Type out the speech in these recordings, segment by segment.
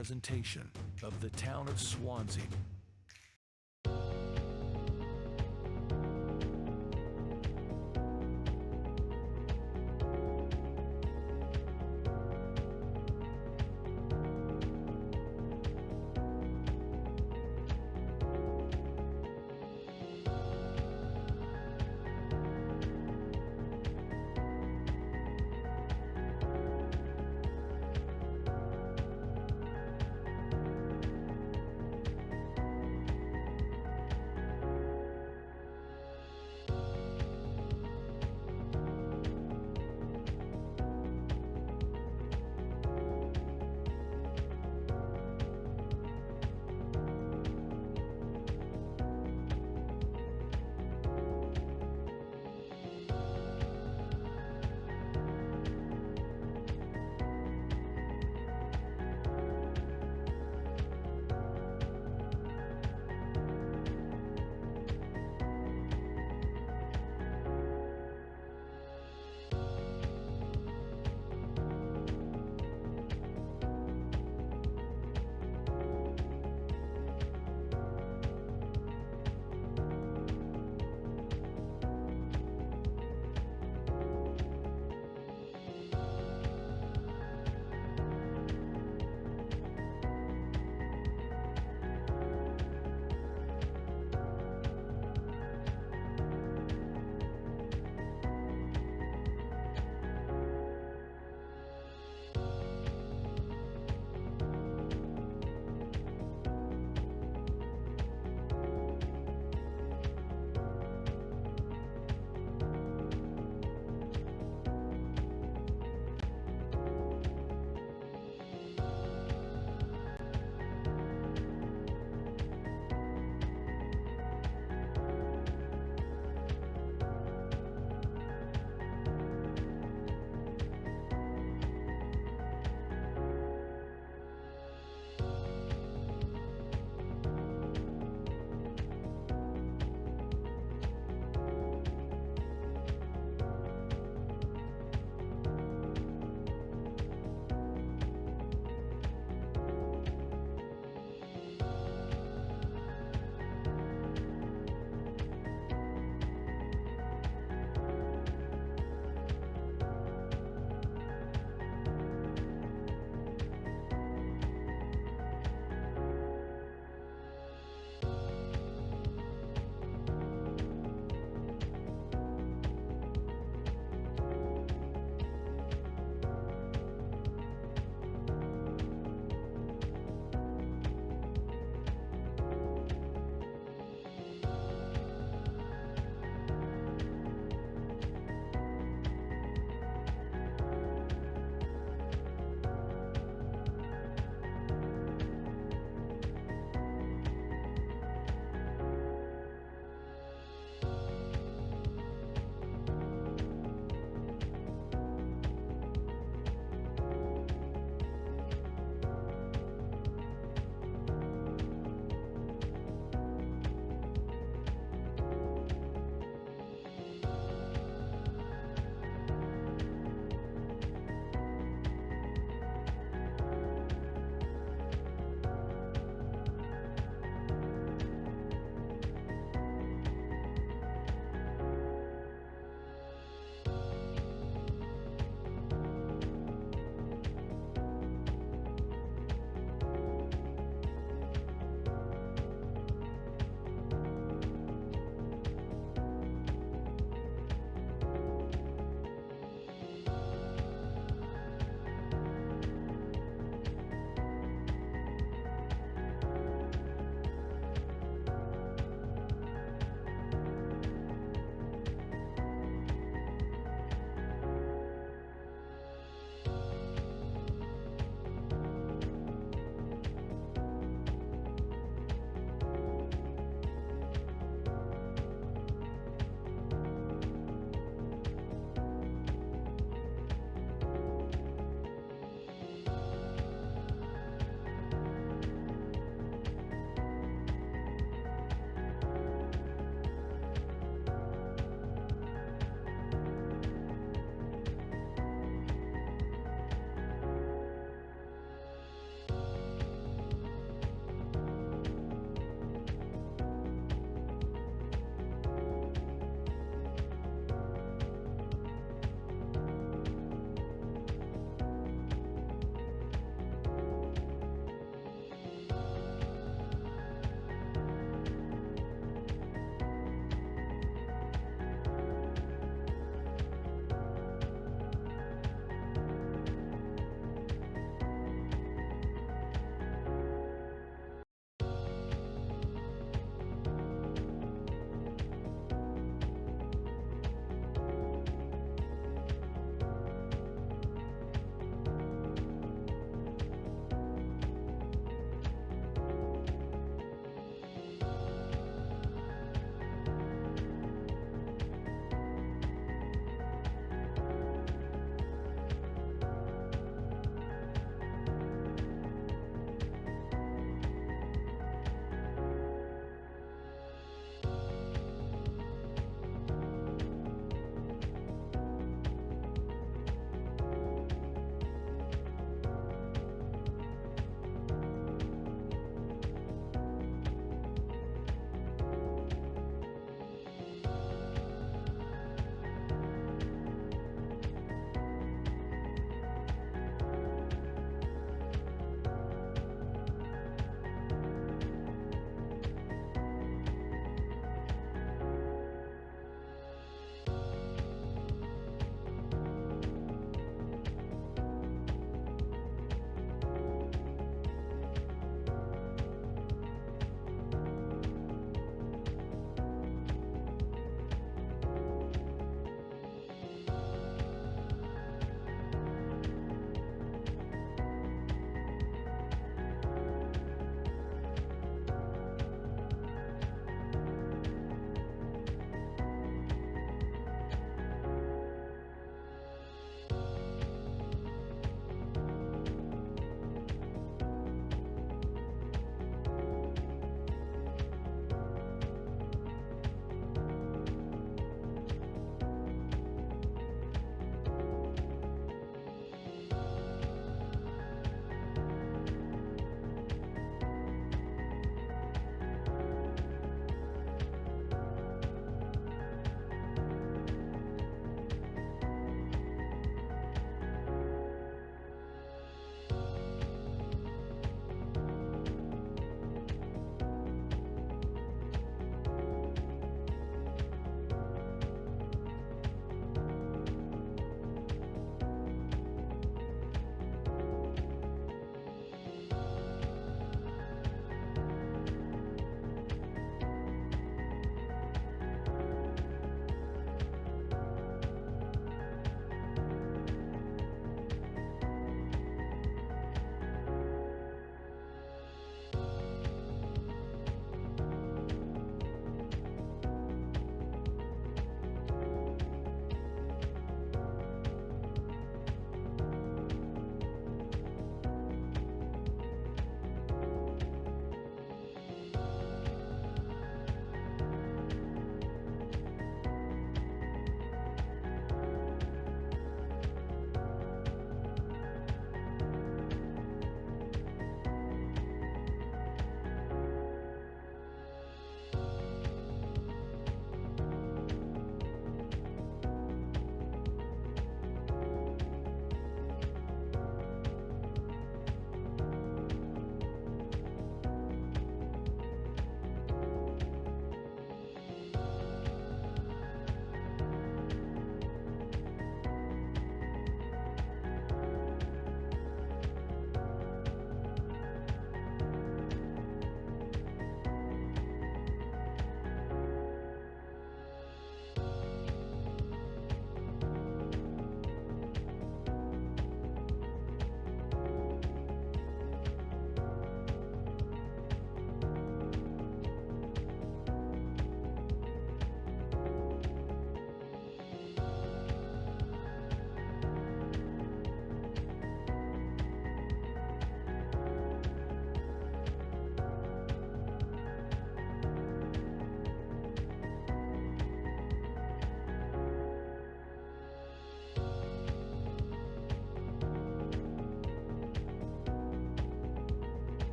Presentation of the Town of Swanzey.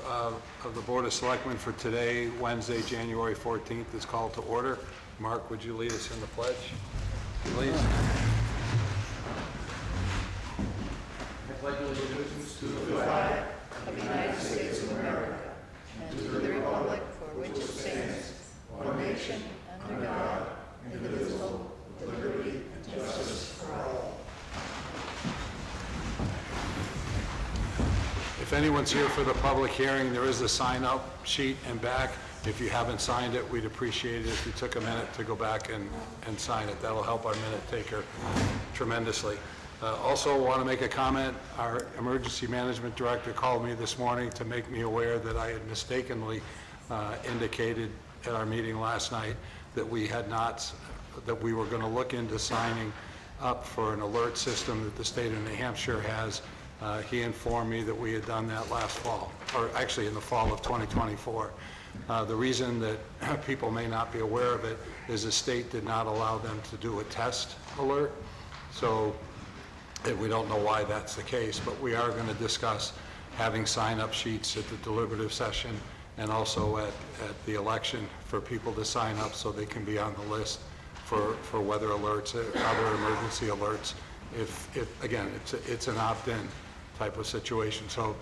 of the Board of Selectmen for today, Wednesday, January 14th, is called to order. Mark, would you lead us in the pledge, please? I pledge allegiance to the flag of the United States of America and to the republic for which it stands, one nation, under God, indivisible, with liberty and justice for all. If anyone's here for the public hearing, there is a sign-up sheet and back. If you haven't signed it, we'd appreciate it if you took a minute to go back and sign it. That'll help our minute taker tremendously. Also want to make a comment. Our emergency management director called me this morning to make me aware that I had mistakenly indicated at our meeting last night that we were going to look into signing up for an alert system that the state of New Hampshire has. He informed me that we had done that last fall, or actually in the fall of 2024. The reason that people may not be aware of it is the state did not allow them to do a test alert. So we don't know why that's the case, but we are going to discuss having sign-up sheets at the deliberative session and also at the election for people to sign up so they can be on the list for weather alerts, other emergency alerts. If again, it's an opt-in type of situation. So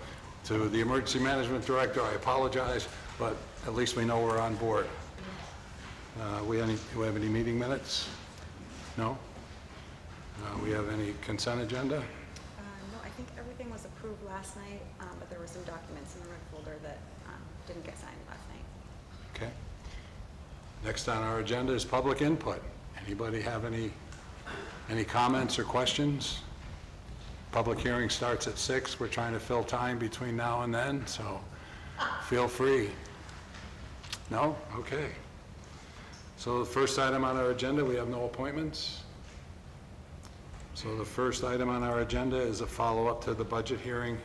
to the emergency management director, I apologize, but at least we know we're on board. Do we have any meeting minutes? No? We have any consent agenda? No, I think everything was approved last night, but there were some documents in the red folder that didn't get signed last night. Okay. Next on our agenda is public input. Anybody have any comments or questions? Public hearing starts at 6. We're trying to fill time between now and then, so feel free. No? Okay. So the first item on our agenda, we have no appointments. So the first item on our agenda is a follow-up to the budget hearing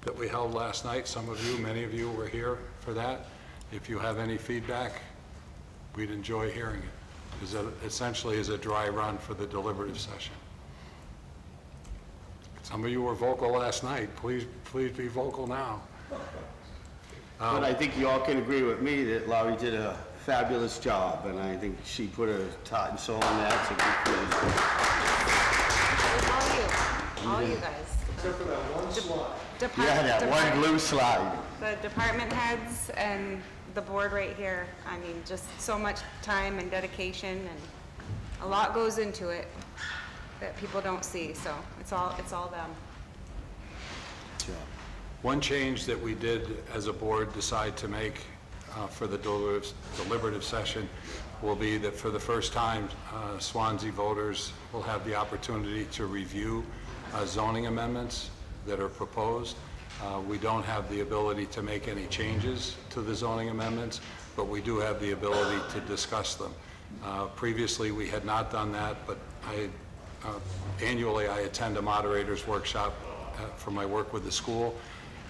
that we held last night. Some of you, many of you were here for that. If you have any feedback, we'd enjoy hearing it. It essentially is a dry run for the deliberative session. Some of you were vocal last night. Please be vocal now. But I think you all can agree with me that Laurie did a fabulous job, and I think she put her heart and soul in that. It was all you guys. Except for that one slide. Yeah, that one blue slide. The department heads and the board right here. I mean, just so much time and dedication, and a lot goes into it that people don't see. So it's all them. Yeah. One change that we did as a board decide to make for the deliberative session will be that for the first time, Swanzey voters will have the opportunity to review zoning amendments that are proposed. We don't have the ability to make any changes to the zoning amendments, but we do have the ability to discuss them. Previously, we had not done that, but annually I attend a moderator's workshop for my work with the school,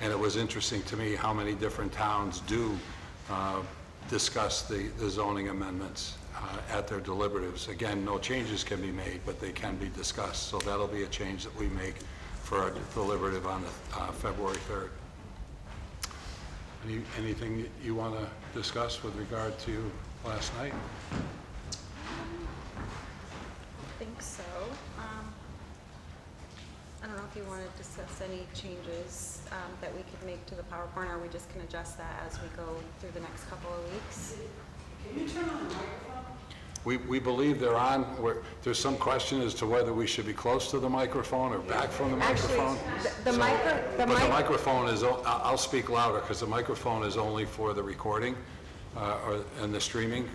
and it was interesting to me how many different towns do discuss the zoning amendments at their deliberatives. Again, no changes can be made, but they can be discussed. So that'll be a change that we make for our deliberative on February 3rd. Anything you want to discuss with regard to last night? I think so. I don't know if you want to discuss any changes that we could make to the PowerPoint, or we just can adjust that as we go through the next couple of weeks. Can you turn on the microphone? We believe they're on. There's some question as to whether we should be close to the microphone or back from the microphone. The microphone is, I'll speak louder because the microphone is only for the recording and the streaming.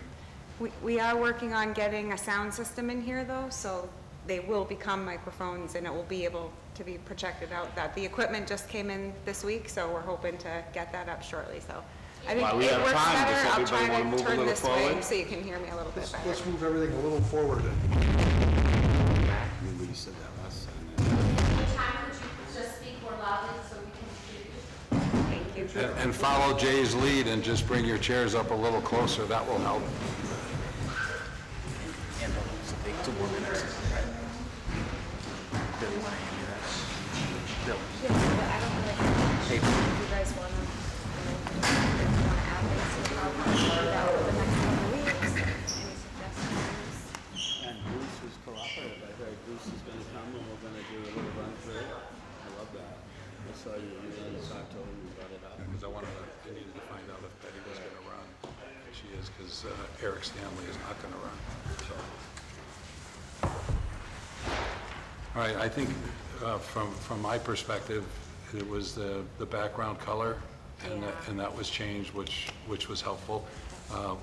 We are working on getting a sound system in here though, so they will become microphones and it will be able to be projected out. That the equipment just came in this week, so we're hoping to get that up shortly. So I think While we it have works time, does better. I'll everybody try wanna to move a turn little this way forward? so you can hear me a little bit better. Let's move everything a little forward. Maybe you said that last time. Time could you just speak more loudly so we can hear you? Thank you. And follow Jay's lead and just bring your chairs up a little closer. That will help. Yeah, but I don't really. If you guys want to. that over the next couple of weeks. Any suggestions? And Bruce was cooperative. I heard Bruce is gonna come and we're gonna do a little run through it. I love that. I saw you on the side, told me you brought it up. Because I needed to find out if Betty was going to run. She is, because Eric Stanley is not going to run, so. All right, I think from my perspective, it was the background color, and that was changed, which was helpful.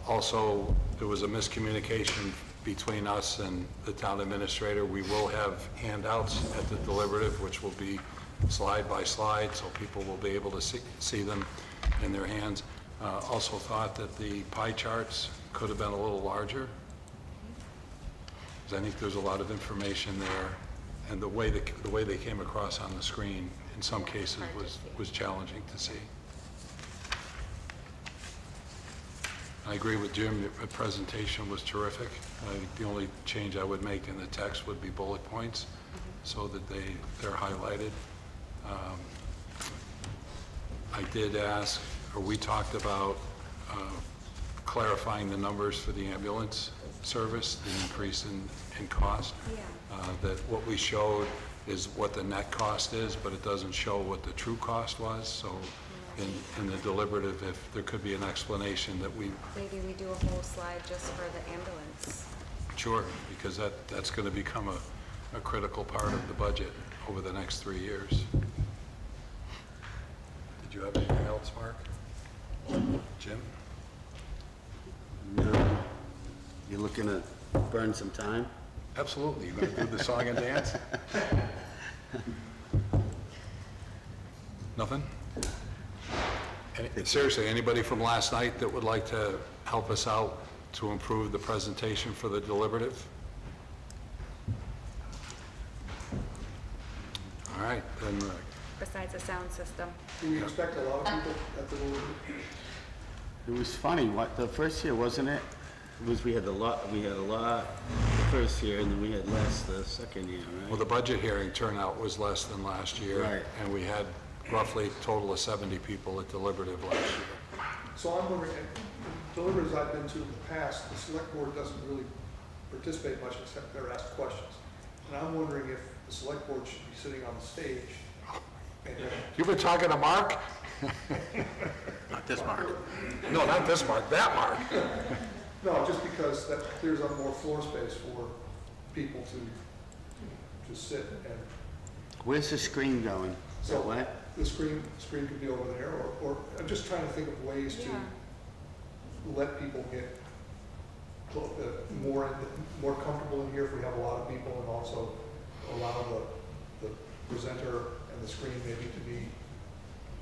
Also, there was a miscommunication between us and the town administrator. We will have handouts at the deliberative, which will be slide by slide, so people will be able to see them in their hands. Also thought that the pie charts could have been a little larger, because I think there's a lot of information there, and the way they came across on the screen in some cases was challenging to see. I agree with Jim, the presentation was terrific. I think the only change I would make in the text would be bullet points, so that they're highlighted. I did ask, or we talked about clarifying the numbers for the ambulance service, the increase in cost. That what we showed is what the net cost is, but it doesn't show what the true cost was. So in the deliberative, if there could be an explanation that we... Maybe we do a whole slide just for the ambulance. Sure, because that's going to become a critical part of the budget over the next 3 years. Did you have anything else, Mark? Jim? No. You looking to burn some time? Absolutely. You going to do the song and dance? Nothing? Seriously, anybody from last night that would like to help us out to improve the presentation for the deliberative? All right, then. Besides the sound system. Do we expect a lot of people at the deliberative? It was funny, the first year, wasn't it? It was, we had a lot the first year, and then we had less the second year, right? Well, the budget hearing turnout was less than last year. Right. And we had roughly a total of 70 people at deliberative last year. So I'm wondering, deliberatives I've been to in the past, the select board doesn't really participate much except they're asked questions. And I'm wondering if the select board should be sitting on the stage. And You've been talking to Mark? Not this Mark. No, not this Mark, that Mark. no, just because that clears up more floor space for people to sit and. Where's the screen going? So What? the screen could be over there, or I'm just trying to think of ways to let people get more comfortable in here if we have a lot of people, and also allow the presenter and the screen maybe to be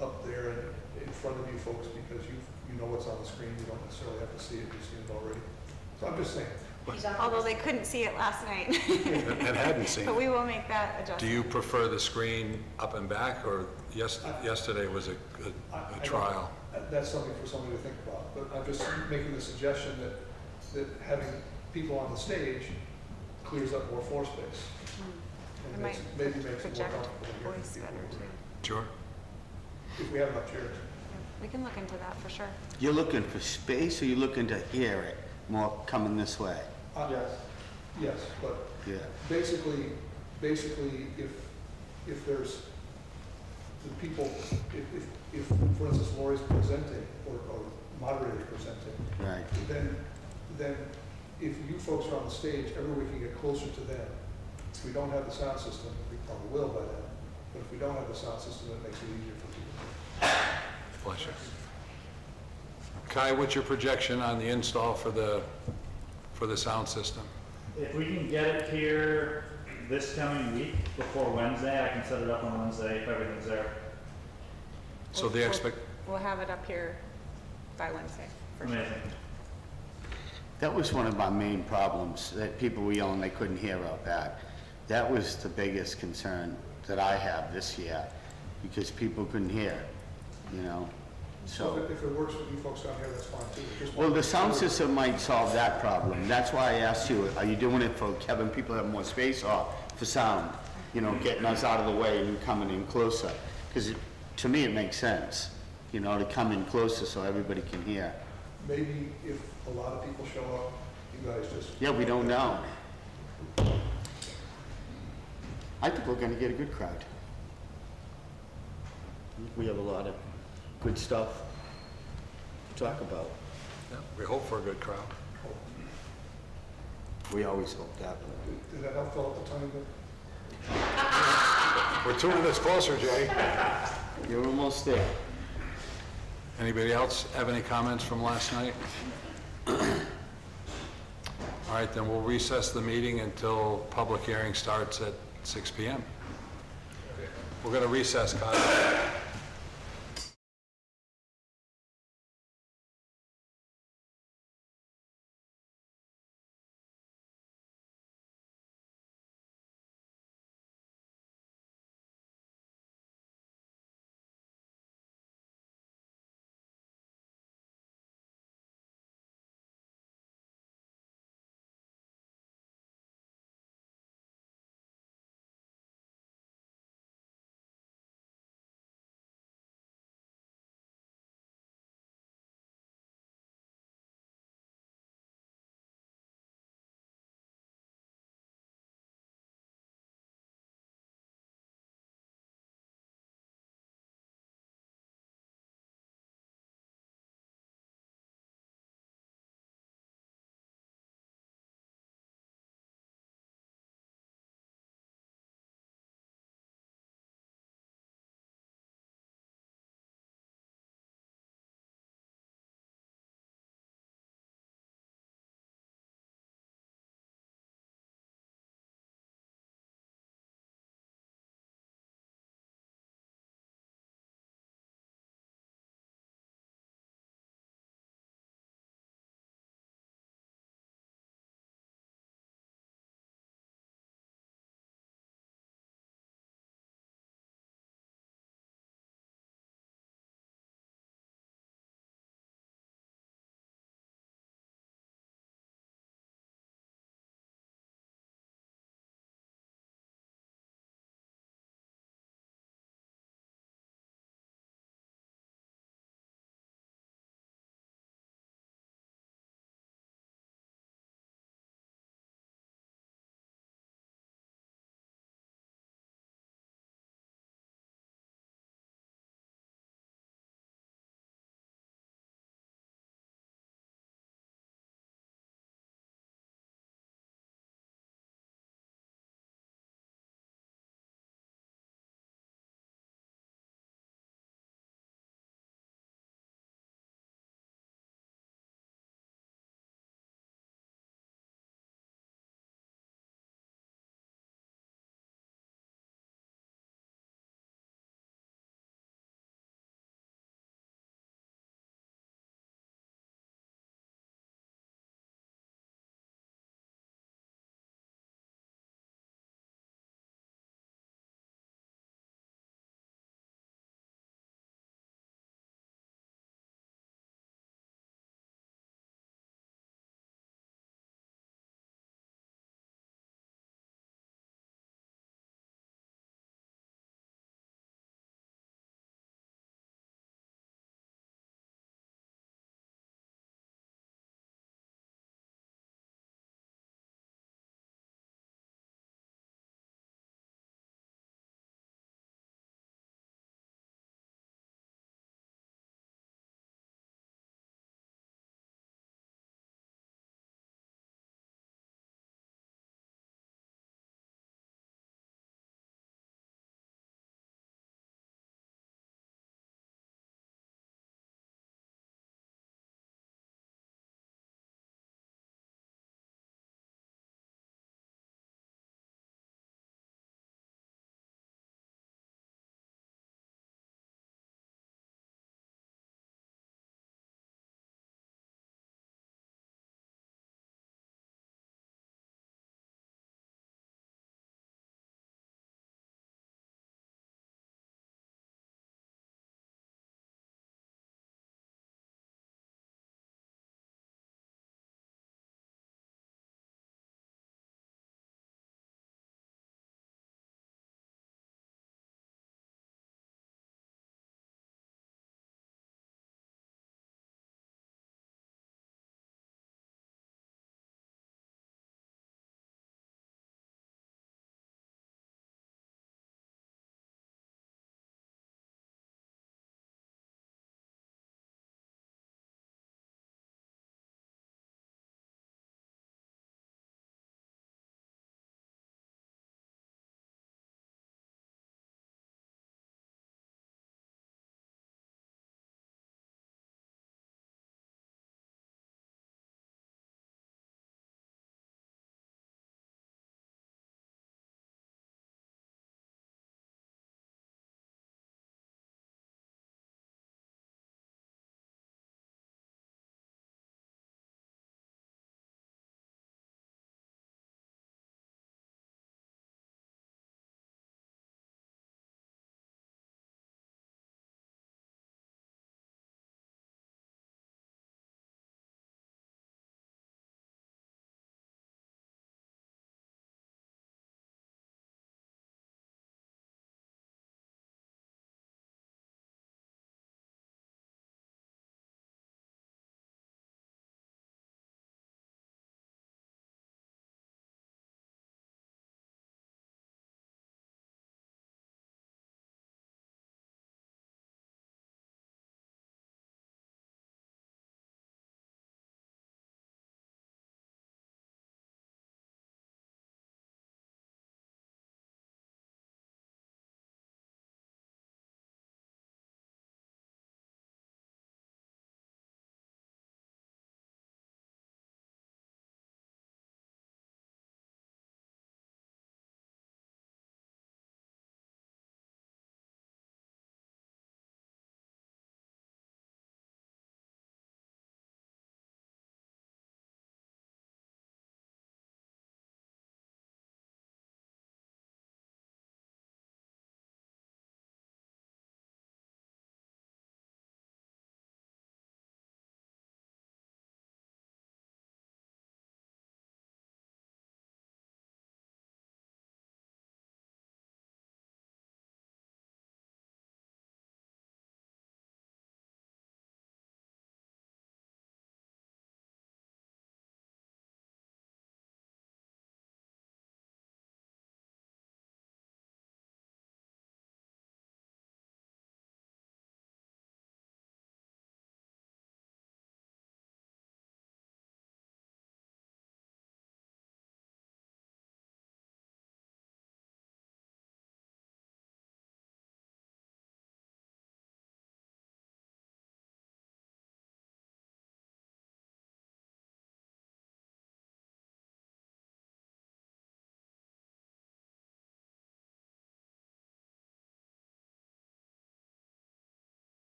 up there and in front of you folks, because you know what's on the screen. You don't necessarily have to see it, you've seen it already. So I'm just saying. Although they couldn't see it last night. And hadn't seen But it. we will make that adjustment. Do you prefer the screen up and back, or yesterday was a trial? That's something for somebody to think about, but I'm just making the suggestion that having people on the stage clears up more floor space. It And might maybe makes it more project comfortable in here. voice better too. Sure. If we have enough chairs. We can look into that for sure. You're looking for space, or you're looking to hear it more coming this way? Yes, but Yeah. basically, if there's the people, if for instance Lori's presenting or moderator's presenting, Right. then if you folks are on the stage, everybody can get closer to them. If we don't have the sound system, we probably will by then, but if we don't have the sound system, it makes it easier for people. Pleasure. Kai, what's your projection on the install for the sound system? If we can get it here this coming week before Wednesday, I can set it up on Wednesday if everything's there. So the We'll have it up here by Wednesday, for sure. Amazing. That was one of my main problems, that people were yelling they couldn't hear out back. That was the biggest concern that I have this year, because people couldn't hear, you know? So if it works with you folks down here, that's fine too. Just Well, the sound system might solve that problem. That's why I asked you, are you doing it for having people have more space, or for sound? You know, getting us out of the way and you coming in closer? Because to me, it makes sense, you know, to come in closer so everybody can hear. maybe if a lot of people show up, you guys just. Yeah, we don't know. I think we're gonna get a good crowd. We have a lot of good stuff to talk about. Yeah, we hope for a good crowd. We always hope that. Did that help fill up the time? We're 2 minutes closer, Jay. You're almost there. Anybody else have any comments from last night? All right, then we'll recess the meeting until public hearing starts at 6 PM. We're going to recess, Kyle.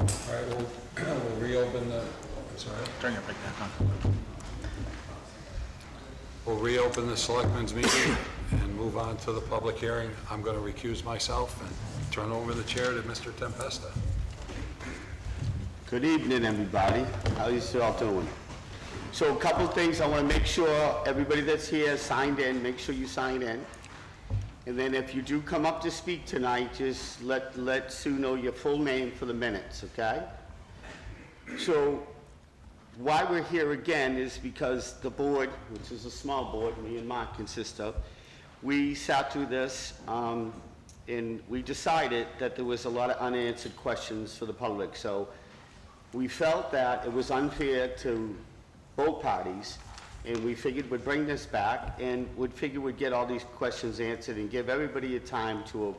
All right, we'll reopen the, I'm sorry. Turn your mic back on. We'll reopen the selectmen's meeting and move on to the public hearing. I'm going to recuse myself and turn over the chair to Mr. Tempesta. Good evening, everybody. How you all doing? So a couple things, I want to make sure everybody that's here signed in, make sure you sign in. And then if you do come up to speak tonight, just let Sue know your full name for the minutes, okay? So why we're here again is because the board, which is a small board, me and Mark consist of, we sat through this and we decided that there was a lot of unanswered questions for the public. So we felt that it was unfair to both parties, and we figured we'd bring this back and we'd get all these questions answered and give everybody a time to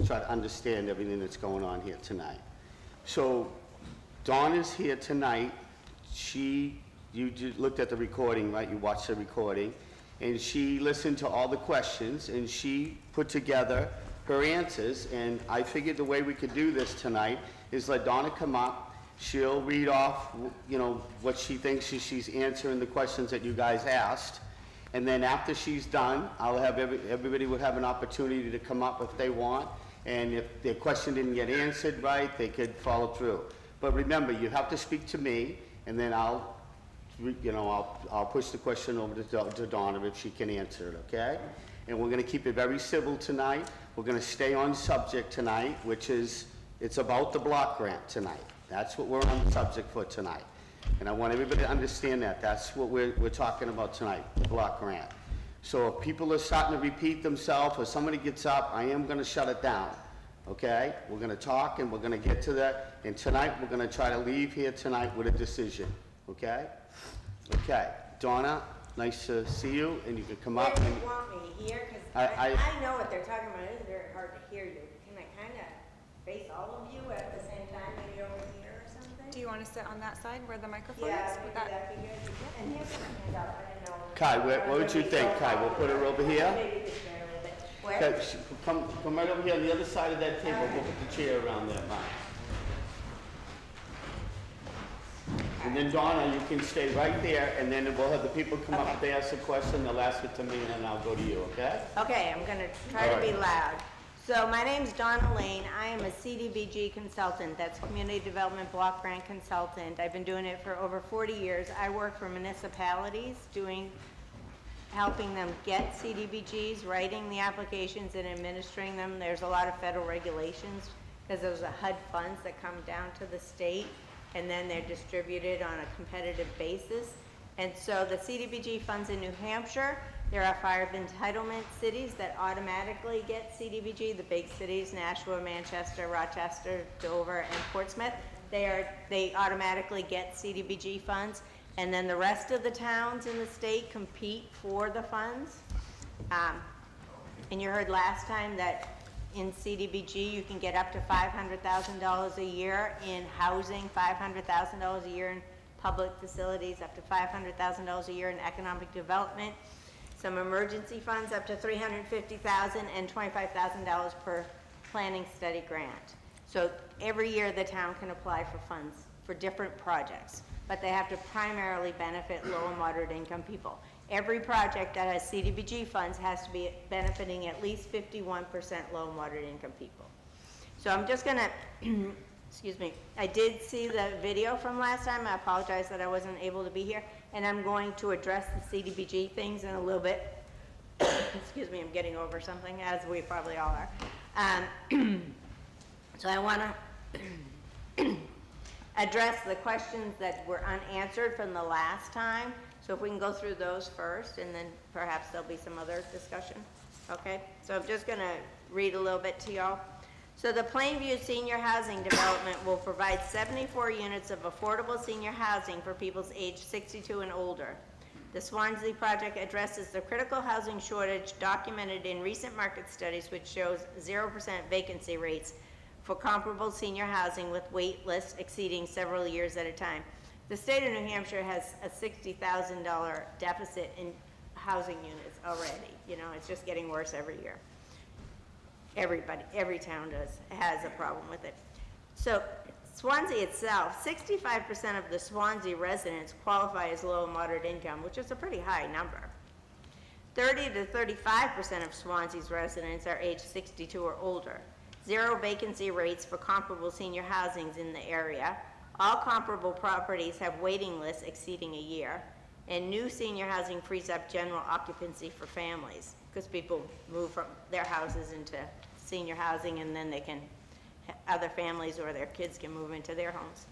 try to understand everything that's going on here tonight. So Dawn is here tonight. You looked at the recording, right? You watched the recording, and she listened to all the questions, and she put together her answers, and I figured the way we could do this tonight is let Donna come up. She'll read off, what she thinks she's answering the questions that you guys asked, and then after she's done, I'll have everybody would have an opportunity to come up if they want, and if their question didn't get answered right, they could follow through. But remember, you have to speak to me, and then I'll push the question over to Donna if she can answer it, okay? And we're gonna keep it very civil tonight. We're gonna stay on subject tonight, which is, it's about the block grant tonight. That's what we're on the subject for tonight. And I want everybody to understand that. That's what we're talking about tonight, the block grant. So if people are starting to repeat themselves or somebody gets up, I am gonna shut it down, okay? We're gonna talk and we're gonna get to that. And tonight, we're gonna try to leave here tonight with a decision, okay? Okay, Donna, nice to see you, and you can come up. Where do you want me, here? Because I know what they're talking about. It's very hard to hear you. Can I kind of face all of you at the same time, maybe over here or something? Do you want to sit on that side where the microphone Yeah, is? maybe Would that- that'd be good. And here's my hand up. I didn't know. Kai, what would you think, Kai? We'll put her over here? Maybe you could share a little bit. Where? Okay, come right over here on the other side of that table. We'll put the chair around there, Mike. And then Donna, you can stay right there, and then we'll have the people come up, if they ask a question, they'll ask it to me, and then I'll go to you, okay? Okay, I'm going to try to be loud. So my name's Donna Lane. I am a CDBG consultant. That's Community Development Block Grant Consultant. I've been doing it for over 40 years. I work for municipalities helping them get CDBGs, writing the applications and administering them. There's a lot of federal regulations because those are HUD funds that come down to the state, and then they're distributed on a competitive basis. And so the CDBG funds in New Hampshire, there are 5 entitlement cities that automatically get CDBG, the big cities, Nashua, Manchester, Rochester, Dover, and Portsmouth. They automatically get CDBG funds, and then the rest of the towns in the state compete for the funds. And you heard last time that in CDBG, you can get up to $500,000 a year in housing, $500,000 a year in public facilities, up to $500,000 a year in economic development. Some emergency funds up to $350,000 and $25,000 per planning study grant. So every year the town can apply for funds for different projects, but they have to primarily benefit low and moderate income people. Every project that has CDBG funds has to be benefiting at least 51% low and moderate income people. So I'm just gonna, excuse me, I did see the video from last time. I apologize that I wasn't able to be here, and I'm going to address the CDBG things in a little bit. Excuse me, I'm getting over something, as we probably all are. So I wanna address the questions that were unanswered from the last time. So if we can go through those first, and then perhaps there'll be some other discussion. Okay, so I'm just gonna read a little bit to y'all. So the Plainview Senior Housing Development will provide 74 units of affordable senior housing for people aged 62 and older. The Swanzey project addresses the critical housing shortage documented in recent market studies, which shows 0% vacancy rates for comparable senior housing with wait lists exceeding several years at a time. The state of New Hampshire has a $60,000 deficit in housing units already. You know, it's just getting worse every year. Every town has a problem with it. So Swansea itself, 65% of the Swansea residents qualify as low and moderate income, which is a pretty high number. 30 to 35% of Swansea's residents are age 62 or older. Zero vacancy rates for comparable senior housings in the area. All comparable properties have waiting lists exceeding a year. And new senior housing frees up general occupancy for families, because people move from their houses into senior housing, and then they can, other families or their kids can move into their homes.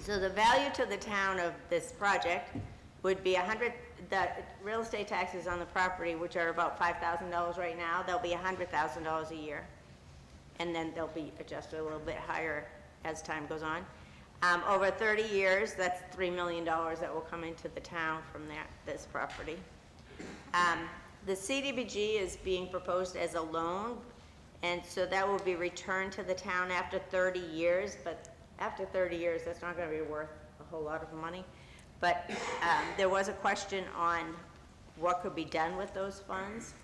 So the value to the town of this project would be the real estate taxes on the property, which are about $5,000 right now, they'll be $100,000 a year. And then they'll be adjusted a little bit higher as time goes on. Over 30 years, that's $3 million that will come into the town from this property. The CDBG is being proposed as a loan, and so that will be returned to the town after 30 years, but after 30 years, that's not going to be worth a whole lot of money. But there was a question on what could be done with those funds.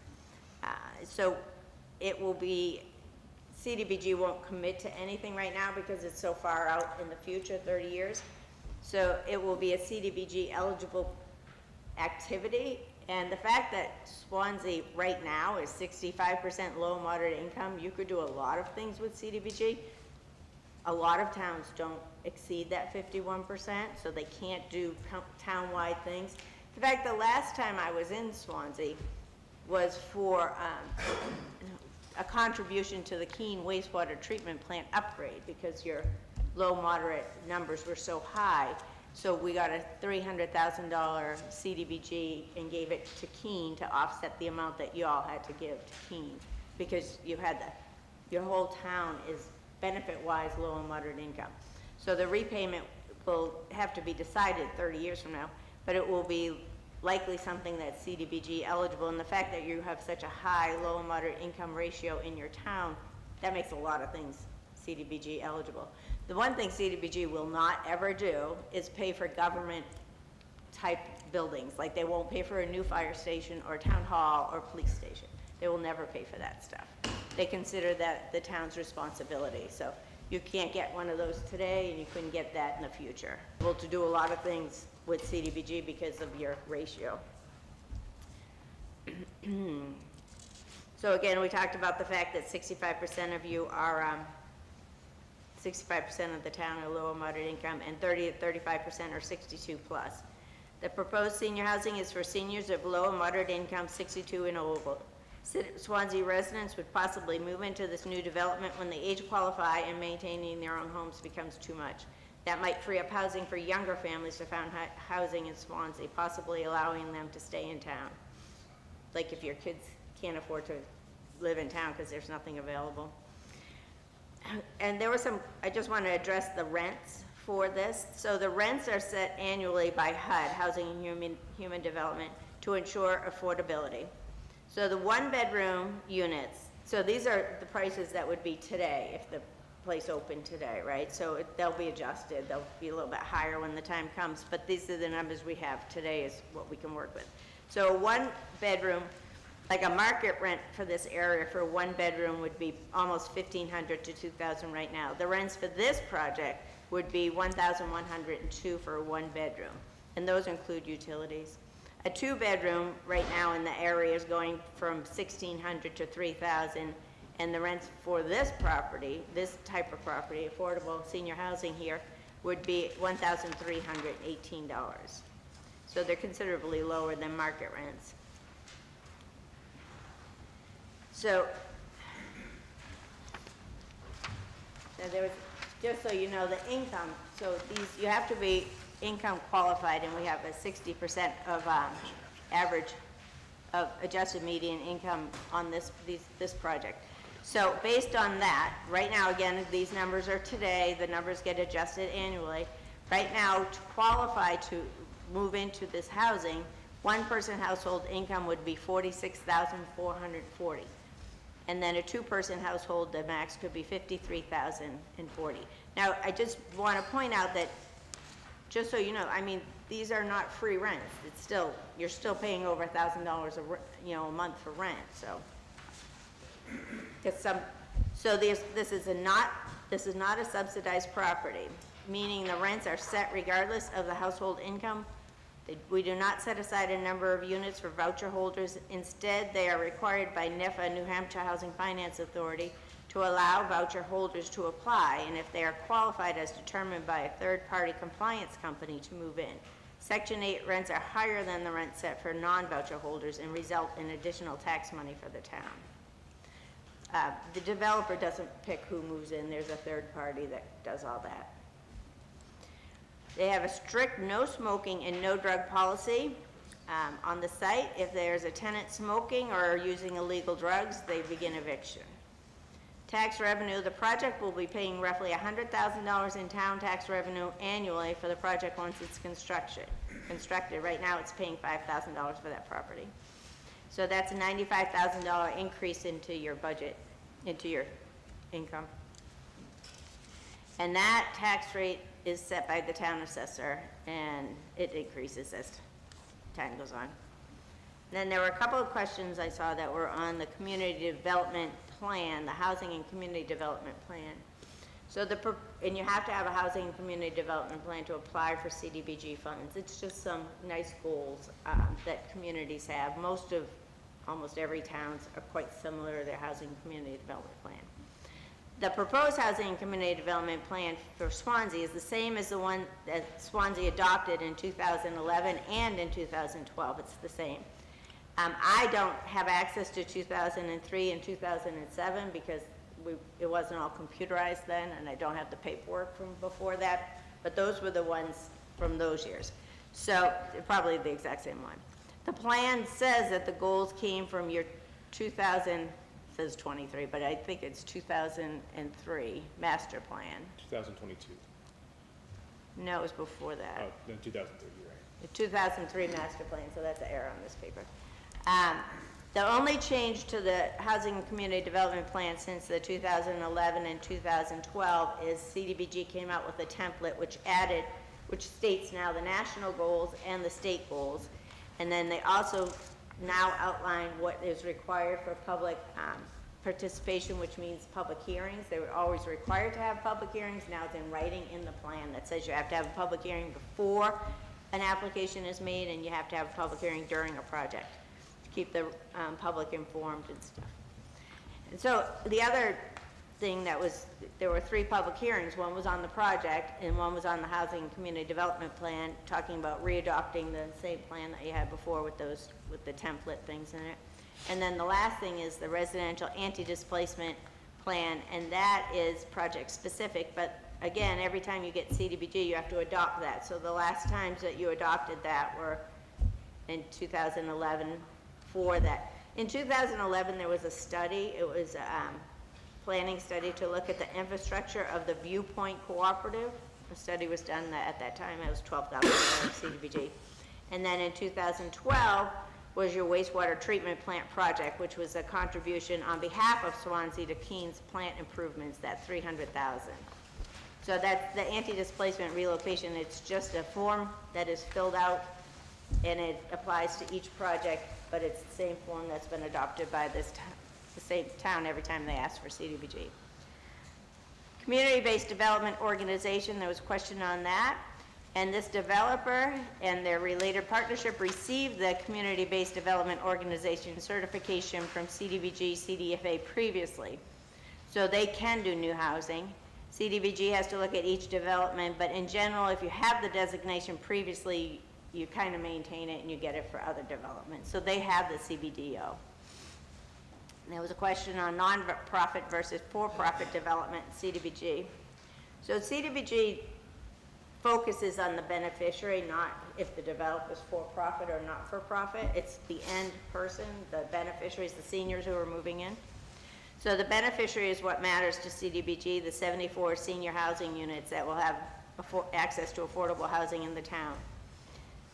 So it will be, CDBG won't commit to anything right now because it's so far out in the future, 30 years. So it will be a CDBG eligible activity. And the fact that Swansea right now is 65% low and moderate income, you could do a lot of things with CDBG. A lot of towns don't exceed that 51%, so they can't do town-wide things. In fact, the last time I was in Swansea was for a contribution to the Keene wastewater treatment plant upgrade, because your low-moderate numbers were so high. So we got a $300,000 CDBG and gave it to Keene to offset the amount that you all had to give to Keene, because you had your whole town is benefit-wise low and moderate income. So the repayment will have to be decided 30 years from now, but it will be likely something that's CDBG eligible. And the fact that you have such a high low and moderate income ratio in your town, that makes a lot of things CDBG eligible. The one thing CDBG will not ever do is pay for government type buildings. Like they won't pay for a new fire station or town hall or police station. They will never pay for that stuff. They consider that the town's responsibility. So you can't get one of those today, and you couldn't get that in the future. Able to do a lot of things with CDBG because of your ratio. So again, we talked about the fact that 65% of you are, 65% of the town are low and moderate income, and 30 to 35% are 62 plus. The proposed senior housing is for seniors of low and moderate income, 62 and over. Swansea residents would possibly move into this new development when they age qualify and maintaining their own homes becomes too much. That might free up housing for younger families to find housing in Swansea, possibly allowing them to stay in town. Like if your kids can't afford to live in town because there's nothing available. And there were some, I just want to address the rents for this. So the rents are set annually by HUD, Housing and Human Development, to ensure affordability. So the one-bedroom units, so these are the prices that would be today if the place opened today, right? So they'll be adjusted. They'll be a little bit higher when the time comes, but these are the numbers we have today is what we can work with. So one bedroom, like a market rent for this area for one bedroom would be almost $1,500 to $2,000 right now. The rents for this project would be $1,102 for a one bedroom, and those include utilities. A two-bedroom right now in the area is going from $1,600 to $3,000, and the rents for this property, this type of property, affordable senior housing here, would be $1,318. So they're considerably lower than market rents. So there was, just so you know, the income, so these, you have to be income qualified, and we have a 60% of average of adjusted median income on this project. So based on that, right now, again, these numbers are today, the numbers get adjusted annually. Right now, to qualify to move into this housing, one-person household income would be $46,440. And then a two-person household, the max could be $53,040. Now, I just want to point out that, just so you know, I mean, these are not free rents. It's still, you're still paying over $1,000 a month for rent. So, so this is a not This is not a subsidized property, meaning the rents are set regardless of the household income. We do not set aside a number of units for voucher holders. Instead, they are required by NIFA, New Hampshire Housing Finance Authority, to allow voucher holders to apply, and if they are qualified as determined by a third-party compliance company to move in. Section 8 rents are higher than the rent set for non-voucher holders and result in additional tax money for the town. The developer doesn't pick who moves in. There's a third party that does all that. They have a strict no smoking and no drug policy on the site. If there's a tenant smoking or using illegal drugs, they begin eviction. Tax revenue, the project will be paying roughly $100,000 in town tax revenue annually for the project once it's constructed. Right now, it's paying $5,000 for that property. So that's a $95,000 increase into your budget, into your income. And that tax rate is set by the town assessor, and it increases as time goes on. Then there were a couple of questions I saw that were on the community development plan, the housing and community development plan. So and you have to have a housing and community development plan to apply for CDBG funds. It's just some nice goals that communities have. Almost every towns are quite similar to their housing and community development plan. The proposed housing and community development plan for Swanzey is the same as the one that Swanzey adopted in 2011 and in 2012. It's the same. I don't have access to 2003 and 2007 because it wasn't all computerized then, and I don't have the paperwork from before that, but those were the ones from those years. So probably the exact same one. The plan says that the goals came from your 2000, says 23, but I think it's 2003 master plan. 2022. No, it was before that. Oh, no, 2003, you're right. The 2003 master plan, so that's an error on this paper. The only change to the housing and community development plan since the 2011 and 2012 is CDBG came out with a template which states now the national goals and the state goals. And then they also now outline what is required for public participation, which means public hearings. They were always required to have public hearings. Now it's in writing in the plan that says you have to have a public hearing before an application is made, and you have to have a public hearing during a project to keep the public informed and stuff. And so the other thing there were 3 public hearings. One was on the project, and one was on the housing and community development plan, talking about readopting the same plan that you had before with the template things in it. And then the last thing is the residential anti-displacement plan, and that is project specific, but again, every time you get CDBG, you have to adopt that. So the last times that you adopted that were in 2011 for that. In 2011, there was a study. It was a planning study to look at the infrastructure of the Viewpoint Cooperative. The study was done at that time. It was $12,000 CDBG. And then in 2012 was your wastewater treatment plant project, which was a contribution on behalf of Swanzey to Keene's plant improvements, that $300,000. So that's the anti-displacement relocation. It's just a form that is filled out, and it applies to each project, but it's the same form that's been adopted by the same town every time they ask for CDBG. Community-based development organization, there was a question on that. And this developer and their related partnership received the community-based development organization certification from CDBG, CDFA previously. So they can do new housing. CDBG has to look at each development, but in general, if you have the designation previously, you kind of maintain it and you get it for other developments. So they have the CBDO. And there was a question on non-profit versus for-profit development in CDBG. So CDBG focuses on the beneficiary, not if the developer is for-profit or not for-profit. It's the end person, the beneficiaries, the seniors who are moving in. So the beneficiary is what matters to CDBG, the 74 senior housing units that will have access to affordable housing in the town.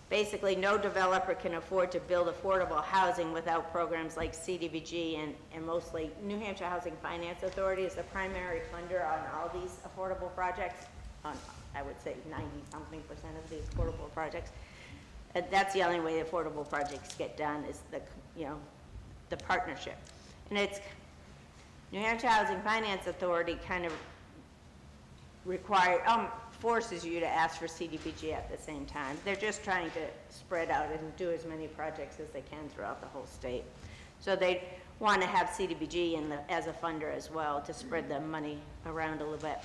Basically, no developer can afford to build affordable housing without programs like CDBG, and mostly New Hampshire Housing Finance Authority is the primary funder on all these affordable projects, on I would say 90-something% of these affordable projects. And that's the only way affordable projects get done is the partnership. And it's New Hampshire Housing Finance Authority kind of forces you to ask for CDBG at the same time. They're just trying to spread out and do as many projects as they can throughout the whole state. So they want to have CDBG as a funder as well to spread the money around a little bit.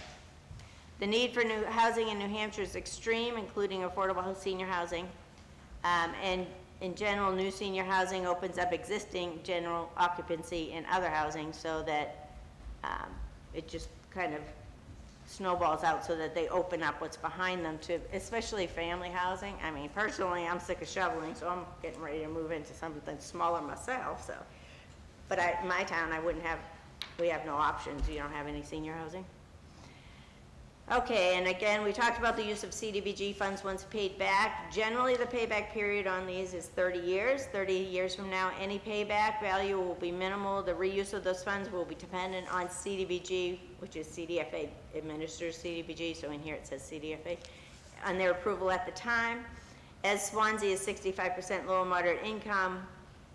The need for new housing in New Hampshire is extreme, including affordable senior housing. And in general, new senior housing opens up existing general occupancy in other housing so that it just kind of snowballs out so that they open up what's behind them to, especially family housing. I mean, personally, I'm sick of shoveling, so I'm getting ready to move into something smaller myself, so. But in my town, we have no options. You don't have any senior housing. Okay, and again, we talked about the use of CDBG funds once paid back. Generally, the payback period on these is 30 years. 30 years from now, any payback value will be minimal. The reuse of those funds will be dependent on CDBG, which is CDFA administers CDBG, so in here it says CDFA, on their approval at the time. As Swanzey is 65% low and moderate income,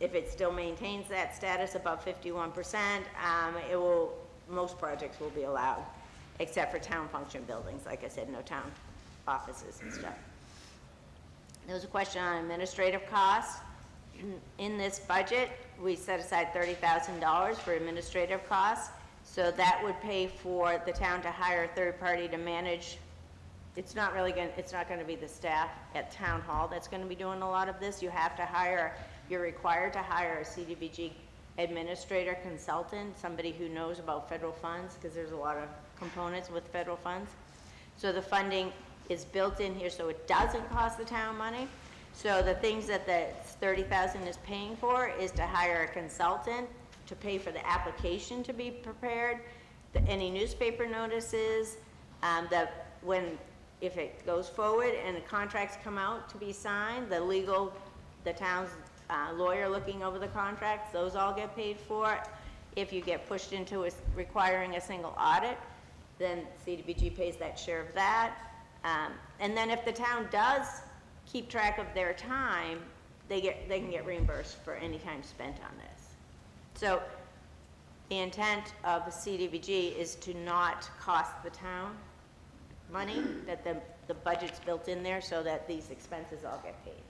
if it still maintains that status above 51%, most projects will be allowed, except for town function buildings. Like I said, no town offices and stuff. There was a question on administrative costs. In this budget, we set aside $30,000 for administrative costs. So that would pay for the town to hire a third party to manage. It's not going to be the staff at town hall that's going to be doing a lot of this. You're required to hire a CDBG administrator consultant, somebody who knows about federal funds, because there's a lot of components with federal funds. So the funding is built in here so it doesn't cost the town money. So the things that the $30,000 is paying for is to hire a consultant to pay for the application to be prepared, any newspaper notices, if it goes forward and the contracts come out to be signed, the town's lawyer looking over the contracts, those all get paid for. If you get pushed into requiring a single audit, then CDBG pays that share of that. And then if the town does keep track of their time, they can get reimbursed for any time spent on this. So the intent of the CDBG is to not cost the town money, that the budget's built in there so that these expenses all get paid.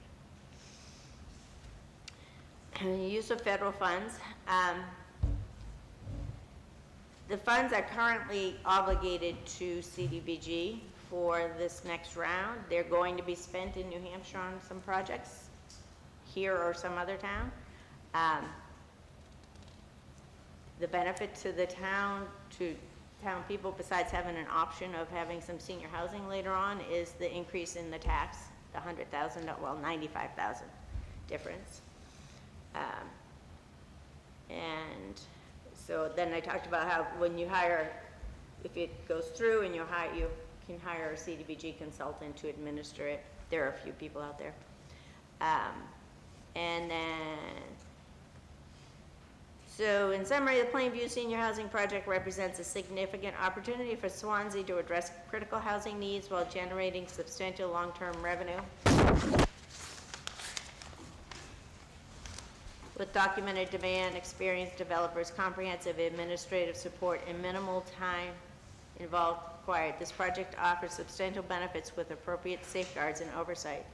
And the use of federal funds. The funds are currently obligated to CDBG for this next round. They're going to be spent in New Hampshire on some projects, here or some other town. The benefit to the town, to town people, besides having an option of having some senior housing later on, is the increase in the tax, the $95,000 difference. And so then I talked about how when you hire, if it goes through and you can hire a CDBG consultant to administer it. There are a few people out there. And then, so in summary, the Plainview Senior Housing Project represents a significant opportunity for Swanzey to address critical housing needs while generating substantial long-term revenue. With documented demand, experienced developers, comprehensive administrative support, and minimal time involved required, this project offers substantial benefits with appropriate safeguards and oversight.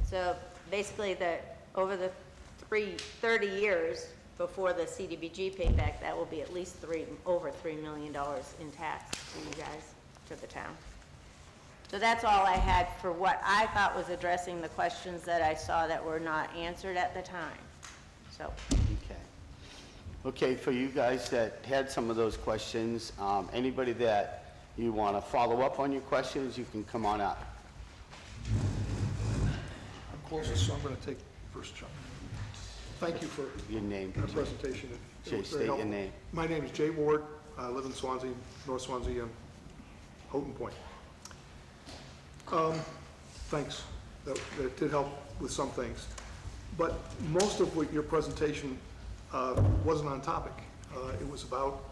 So basically, over the 30 years before the CDBG payback, that will be at least over $3 million in tax to you guys, to the town. So that's all I had for what I thought was addressing the questions that I saw that were not answered at the time. So. Okay, for you guys that had some of those questions, anybody that you want to follow up on your questions, you can come on up. I'm closest, so I'm going to take the first chunk. Thank you for Your name. the presentation. It Jay, was very state your helpful. name. My name is Jay Ward. I live in Swanzey, North Swanzey, Houghton Point. Thanks. That did help with some things. But most of what your presentation wasn't on topic. It was about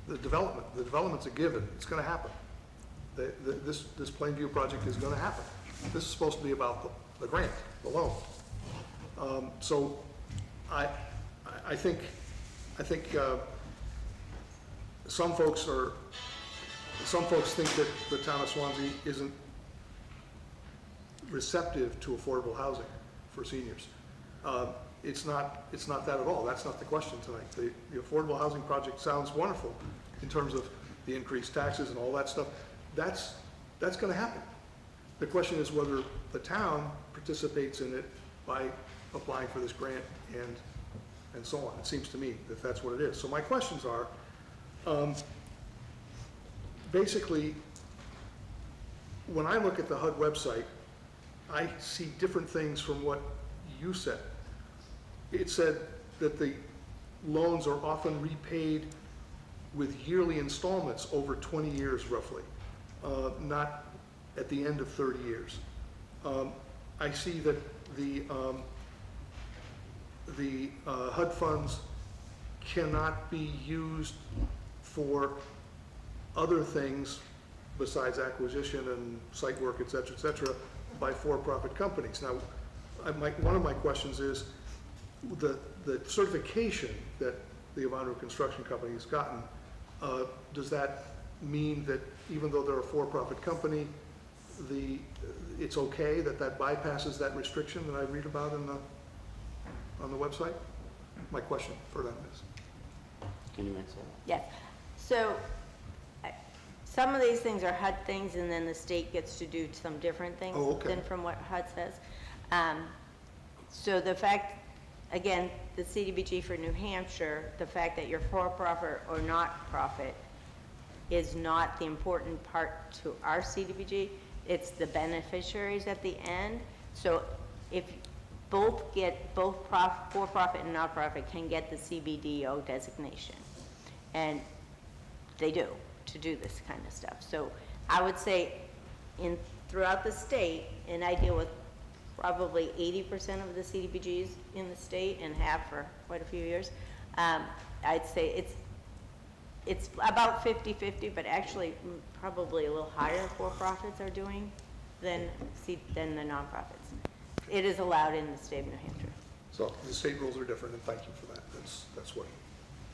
the development. The development's a given. It's going to happen. This Plainview project is going to happen. This is supposed to be about the grant, the loan. So I think some folks are some folks think that the town of Swansea isn't receptive to affordable housing for seniors. It's not that at all. That's not the question tonight. The affordable housing project sounds wonderful in terms of the increased taxes and all that stuff. That's gonna happen. The question is whether the town participates in it by applying for this grant and so on. It seems to me that that's what it is. So my questions are, basically, when I look at the HUD website, I see different things from what you said. It said that the loans are often repaid with yearly installments over 20 years roughly, not at the end of 30 years. I see that the HUD funds cannot be used for other things besides acquisition and site work, et cetera, by for-profit companies. Now, one of my questions is, the certification that the Avondale Construction Company has gotten, does that mean that even though they're a for-profit company, it's okay that bypasses that restriction that I read about on the website? My question for them is. Can you answer that? Yes. So some of these things are HUD things, and then the state gets to do some different things than from what HUD says. So the fact, again, the CDBG for New Hampshire, the fact that you're for-profit or not-profit is not the important part to our CDBG. It's the beneficiaries at the end. So if both for-profit and not-profit can get the CBDO designation, and they do, to do this kind of stuff. So I would say throughout the state, and I deal with probably 80% of the CDBGs in the state and have for quite a few years, I'd say it's about 50-50, but actually probably a little higher for-profits are doing than the nonprofits. It is allowed in the state of New Hampshire. So the state rules are different, and thank you for that. That's what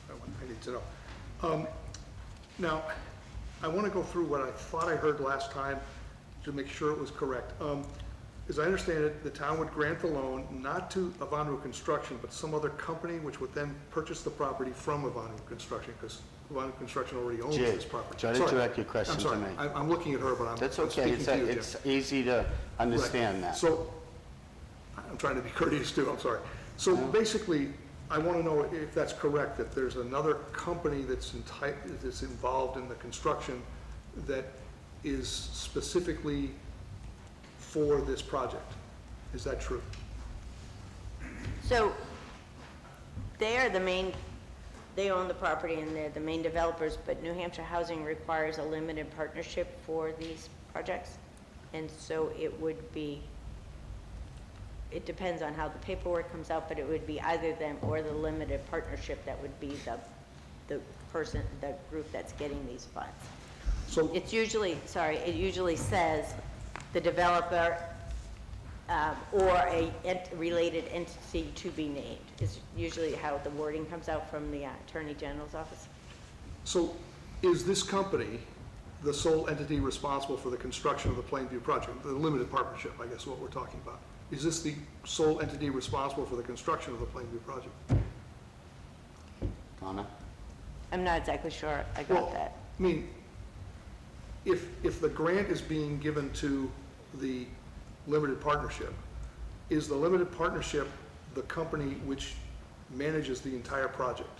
I need to know. Now, I want to go through what I thought I heard last time to make sure it was correct. As I understand it, the town would grant the loan not to Avondale Construction, but some other company which would then purchase the property from Avondale Construction, because Avondale Construction already owns this property. Try to direct your question to me. I'm looking at her, but I'm That's okay. speaking to you, Jim. It's easy to understand Right. that. So, I'm trying to be courteous too, I'm sorry. So basically, I want to know if that's correct, that there's another company that's involved in the construction that is specifically for this project. Is that true? So they own the property and they're the main developers, but New Hampshire Housing requires a limited partnership for these projects. And so it depends on how the paperwork comes out, but it would be either them or the limited partnership that would be the group that's getting these funds. So It usually says the developer or a related entity to be named is usually how the wording comes out from the Attorney General's office. So is this company the sole entity responsible for the construction of the Plainview project, the limited partnership, I guess is what we're talking about? Is this the sole entity responsible for the construction of the Plainview project? Donna? I'm not exactly sure I got that. I mean, if the grant is being given to the limited partnership, is the limited partnership the company which manages the entire project?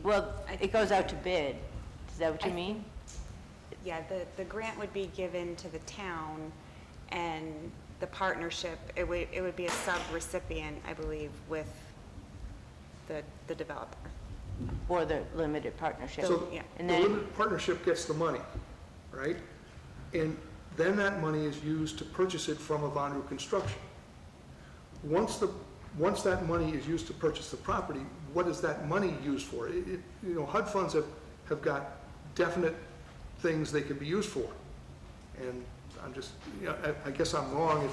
Well, it goes out to bid. Is that what you mean? Yeah, the grant would be given to the town, and the partnership, it would be a sub-recipient, I believe, with the developer. Or the limited partnership. So yeah. And the then, limited partnership gets the money, right? And then that money is used to purchase it from Avondale Construction. Once that money is used to purchase the property, what is that money used for? HUD funds have got definite things they can be used for. And I'm just, I guess I'm wrong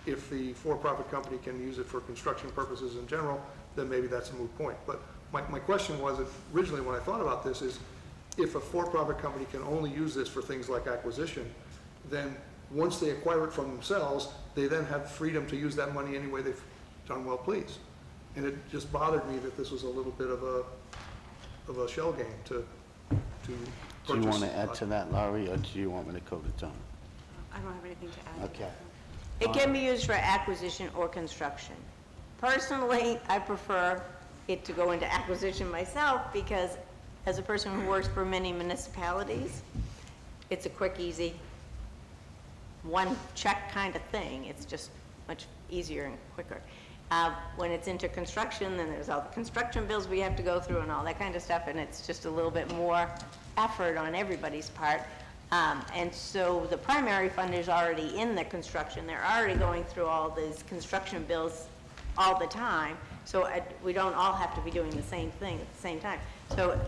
if the for-profit company can use it for construction purposes in general, then maybe that's a moot point. But my question was, originally when I thought about this, is if a for-profit company can only use this for things like acquisition, then once they acquire it from themselves, they then have freedom to use that money any way they've done well please. And it just bothered me that this was a little bit of a shell game to Do purchase. you want to add to that, Laurie, or do you want me to go to Tom? I don't have anything to add. Okay. It can be used for acquisition or construction. Personally, I prefer it to go into acquisition myself because as a person who works for many municipalities, it's a quick, easy, one check kind of thing. It's just much easier and quicker. When it's into construction, then there's all the construction bills we have to go through and all that kind of stuff, and it's just a little bit more effort on everybody's part. And so the primary fund is already in the construction. They're already going through all these construction bills all the time. So we don't all have to be doing the same thing at the same time. So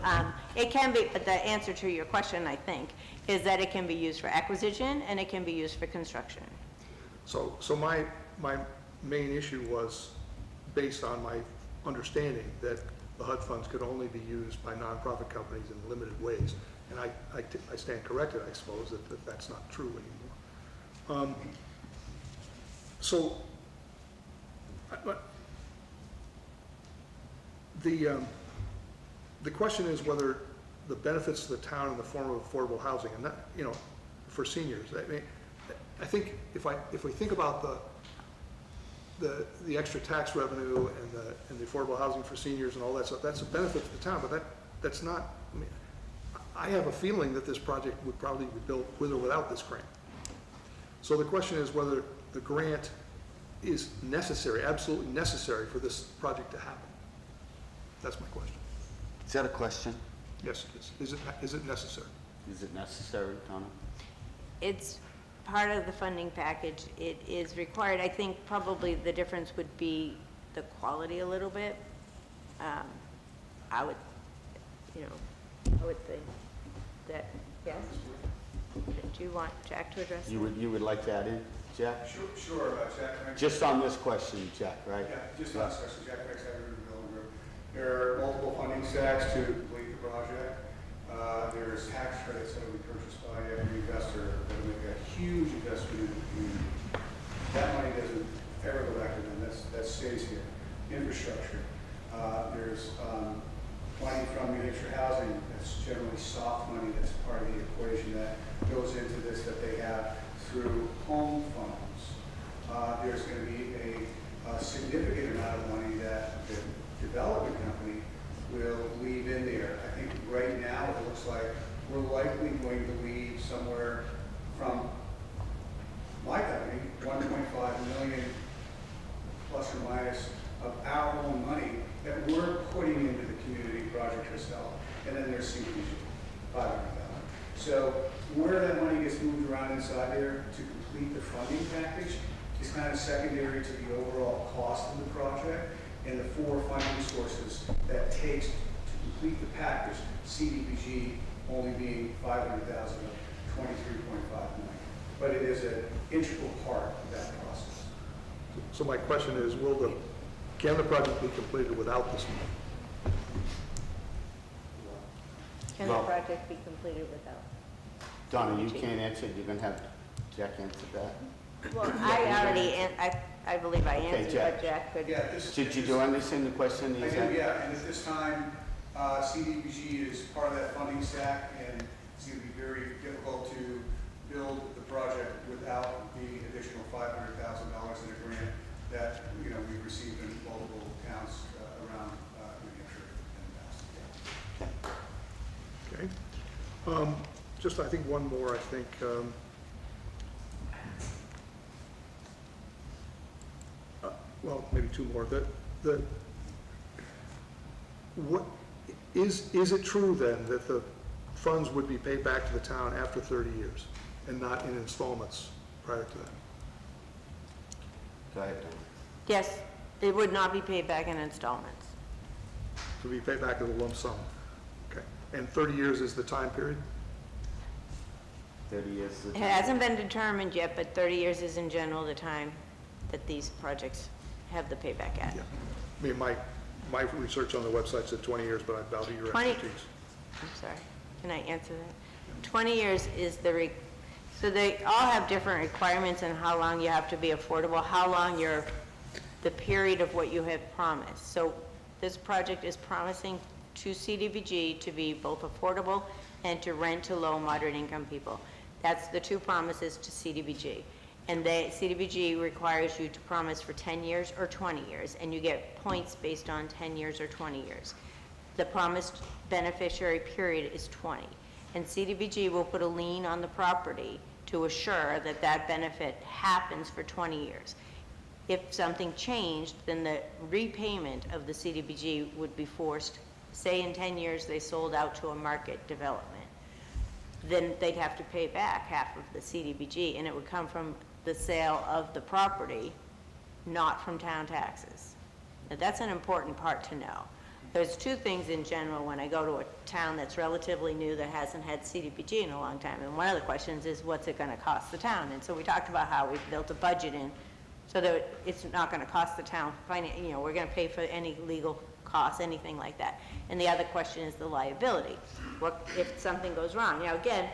it can be, but the answer to your question, I think, is that it can be used for acquisition and it can be used for construction. So my main issue was based on my understanding that the HUD funds could only be used by nonprofit companies in limited ways. And I stand corrected, I suppose, that that's not true anymore. The question is whether the benefits to the town in the form of affordable housing, and not, you know, for seniors. I mean, I think if we think about the extra tax revenue and the affordable housing for seniors and all that stuff, that's a benefit to the town, but that's not, I mean, I have a feeling that this project would probably be built with or without this grant. So the question is whether the grant is necessary, absolutely necessary for this project to happen. That's my question. Is that a question? Yes, it is. Is it necessary? Is it necessary, Donna? It's part of the funding package. It is required. I think probably the difference would be the quality a little bit. I would think that, yes? Do you want Jack to address that? You would like to add in, Jack? Sure, Jack. Just on this question, Jack, right? Yeah, just on this question, Jack Mix, Building Group. There are multiple funding stacks to complete the project. There's tax credits that will be purchased by every investor that will make a huge investment in the community. That money doesn't ever go back to them. That stays here. Infrastructure. There's money from New Hampshire Housing that's generally soft money that's part of the equation that goes into this that they have through home funds. There's going to be a significant amount of money that the development company will leave in there. I think right now it looks like we're likely going to leave somewhere from my company, 1.5 million plus or minus of our own money that we're putting into the community project herself. And then there's CDBG, 500,000. So where that money gets moved around inside there to complete the funding package is kind of secondary to the overall cost of the project and the four funding sources that takes to complete the package, CDBG only being 500,000 of 23.5 million. But it is an integral part of that process. So my question is, can the project be completed without this money? Can the project be completed without? Donna, you can't answer, you're gonna have Jack answer that? Well, I believe I answered, Jack. but Jack could. Yeah, Did you understand the question? I do, yeah, and at this time, CDBG is part of that funding stack, and it's going to be very difficult to build the project without the additional $500,000 in a grant that, you know, we've received in multiple towns around New Hampshire in the past. Okay. Just, I think one more, I think. Well, maybe two more. Is it true then that the funds would be paid back to the town after 30 years and not in installments prior to that? Go ahead, Donna. Yes, it would not be paid back in installments. To be paid back as a lump sum? Okay. And 30 years is the time period? 30 years. It hasn't been determined yet, but 30 years is in general the time that these projects have the payback at. Yeah. I mean, my research on the website said 20 years, but I doubt your 20 expertise. I'm sorry. Can I answer that? 20 years is so they all have different requirements on how long you have to be affordable, how long the period of what you have promised. So this project is promising to CDBG to be both affordable and to rent to low, moderate income people. That's the two promises to CDBG. And CDBG requires you to promise for 10 years or 20 years, and you get points based on 10 years or 20 years. The promised beneficiary period is 20. And CDBG will put a lien on the property to assure that that benefit happens for 20 years. If something changed, then the repayment of the CDBG would be forced. Say in 10 years they sold out to a market development, then they'd have to pay back half of the CDBG, and it would come from the sale of the property, not from town taxes. Now, that's an important part to know. There's two things in general when I go to a town that's relatively new that hasn't had CDBG in a long time, and one of the questions is, what's it gonna cost the town? And so we talked about how we've built a budget in so that it's not gonna cost the town, we're gonna pay for any legal costs, anything like that. And the other question is the liability. What if something goes wrong? Now, again,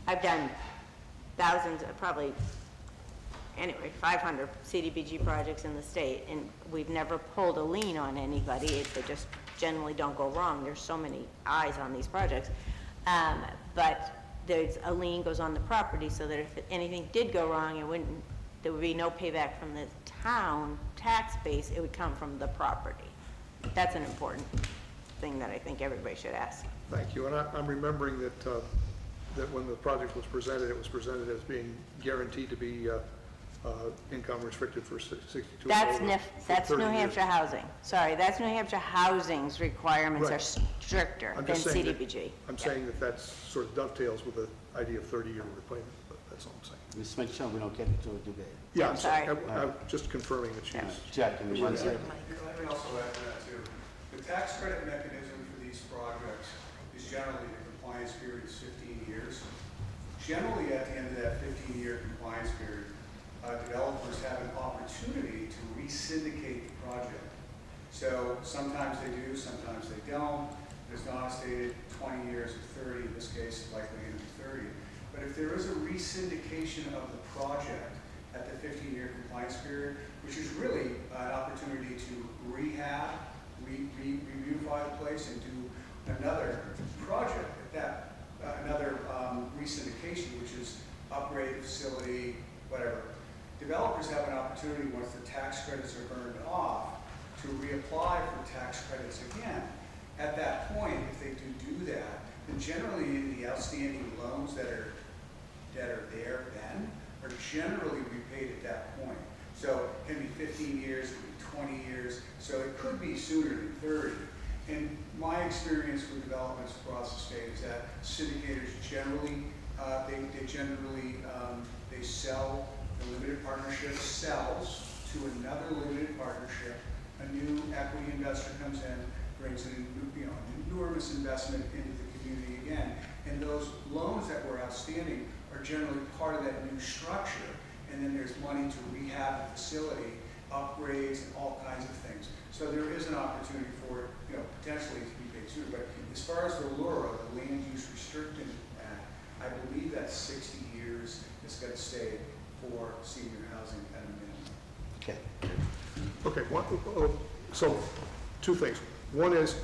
I've done thousands, probably, anyway, 500 CDBG projects in the state, and we've never pulled a lien on anybody. They just generally don't go wrong. There's so many eyes on these projects. But there's a lien goes on the property so that if anything did go wrong, there would be no payback from the town tax base. It would come from the property. That's an important thing that I think everybody should ask. Thank you, and I'm remembering that, that when the project was presented, it was presented as being guaranteed to be income restricted for 62 That's over that's 30 New years. Hampshire Housing. Sorry, that's New Hampshire Housing's requirements are Right. stricter I'm than just saying that- CDBG. I'm saying that that's sort of dovetails with the idea of 30-year repayment, but that's all I'm saying. Let's make sure we don't get into a debate. Yeah, I'm sorry. I'm just confirming that she's. Jack, give me 1 second. I can also add to that too. The tax credit mechanism for these projects is generally the compliance period is 15 years. Generally, at the end of that 15-year compliance period, developers have an opportunity to re-syndicate the project. So sometimes they do, sometimes they don't. There's not stated 20 years or 30, in this case, likely going to be 30. But if there is a re-syndication of the project at the 15-year compliance period, which is really an opportunity to rehab, re-beautify the place and do another project at that, another re-syndication, which is upgrade the facility, whatever. Developers have an opportunity, once the tax credits are burned off, to reapply for tax credits again. At that point, if they do that, then generally the outstanding loans that are there then are generally repaid at that point. So it can be 15 years, it can be 20 years, so it could be sooner than 30. And my experience with developments across the state is that syndicators generally, they sell, the limited partnership sells to another limited partnership. A new equity investor comes in, brings in an enormous investment into the community again. And those loans that were outstanding are generally part of that new structure. And then there's money to rehab the facility, upgrades, and all kinds of things. So there is an opportunity for it, potentially to be paid sooner. But as far as the LURA, the Land Use Restricted Act, I believe that 60 years is going to stay for senior housing at a minimum. Okay. Okay, so two things. One is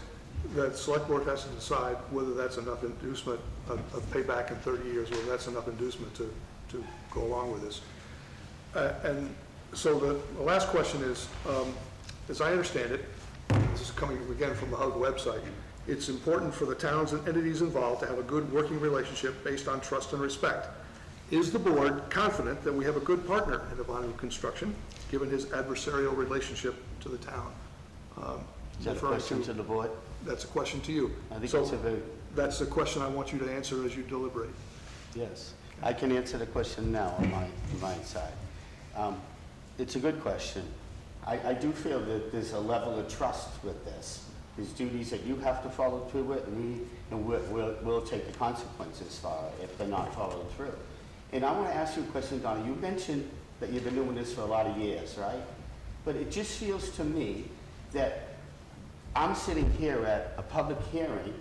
that select board has to decide whether that's enough inducement of payback in 30 years, or whether that's enough inducement to go along with this. And so the last question is, as I understand it, this is coming again from the HUD website, it's important for the towns and entities involved to have a good working relationship based on trust and respect. Is the board confident that we have a good partner in Avanu Construction, given his adversarial relationship to the town? Is that a question to the board? That's a question to you. I think So it's a very, that's the question I want you to answer as you deliberate. yes. I can answer the question now on my side. It's a good question. I do feel that there's a level of trust with this. There's duties that you have to follow through with, and we'll take the consequences for it if they're not followed through. And I want to ask you a question, Donna. You mentioned that you've been doing this for a lot of years, right? But it just feels to me that I'm sitting here at a public hearing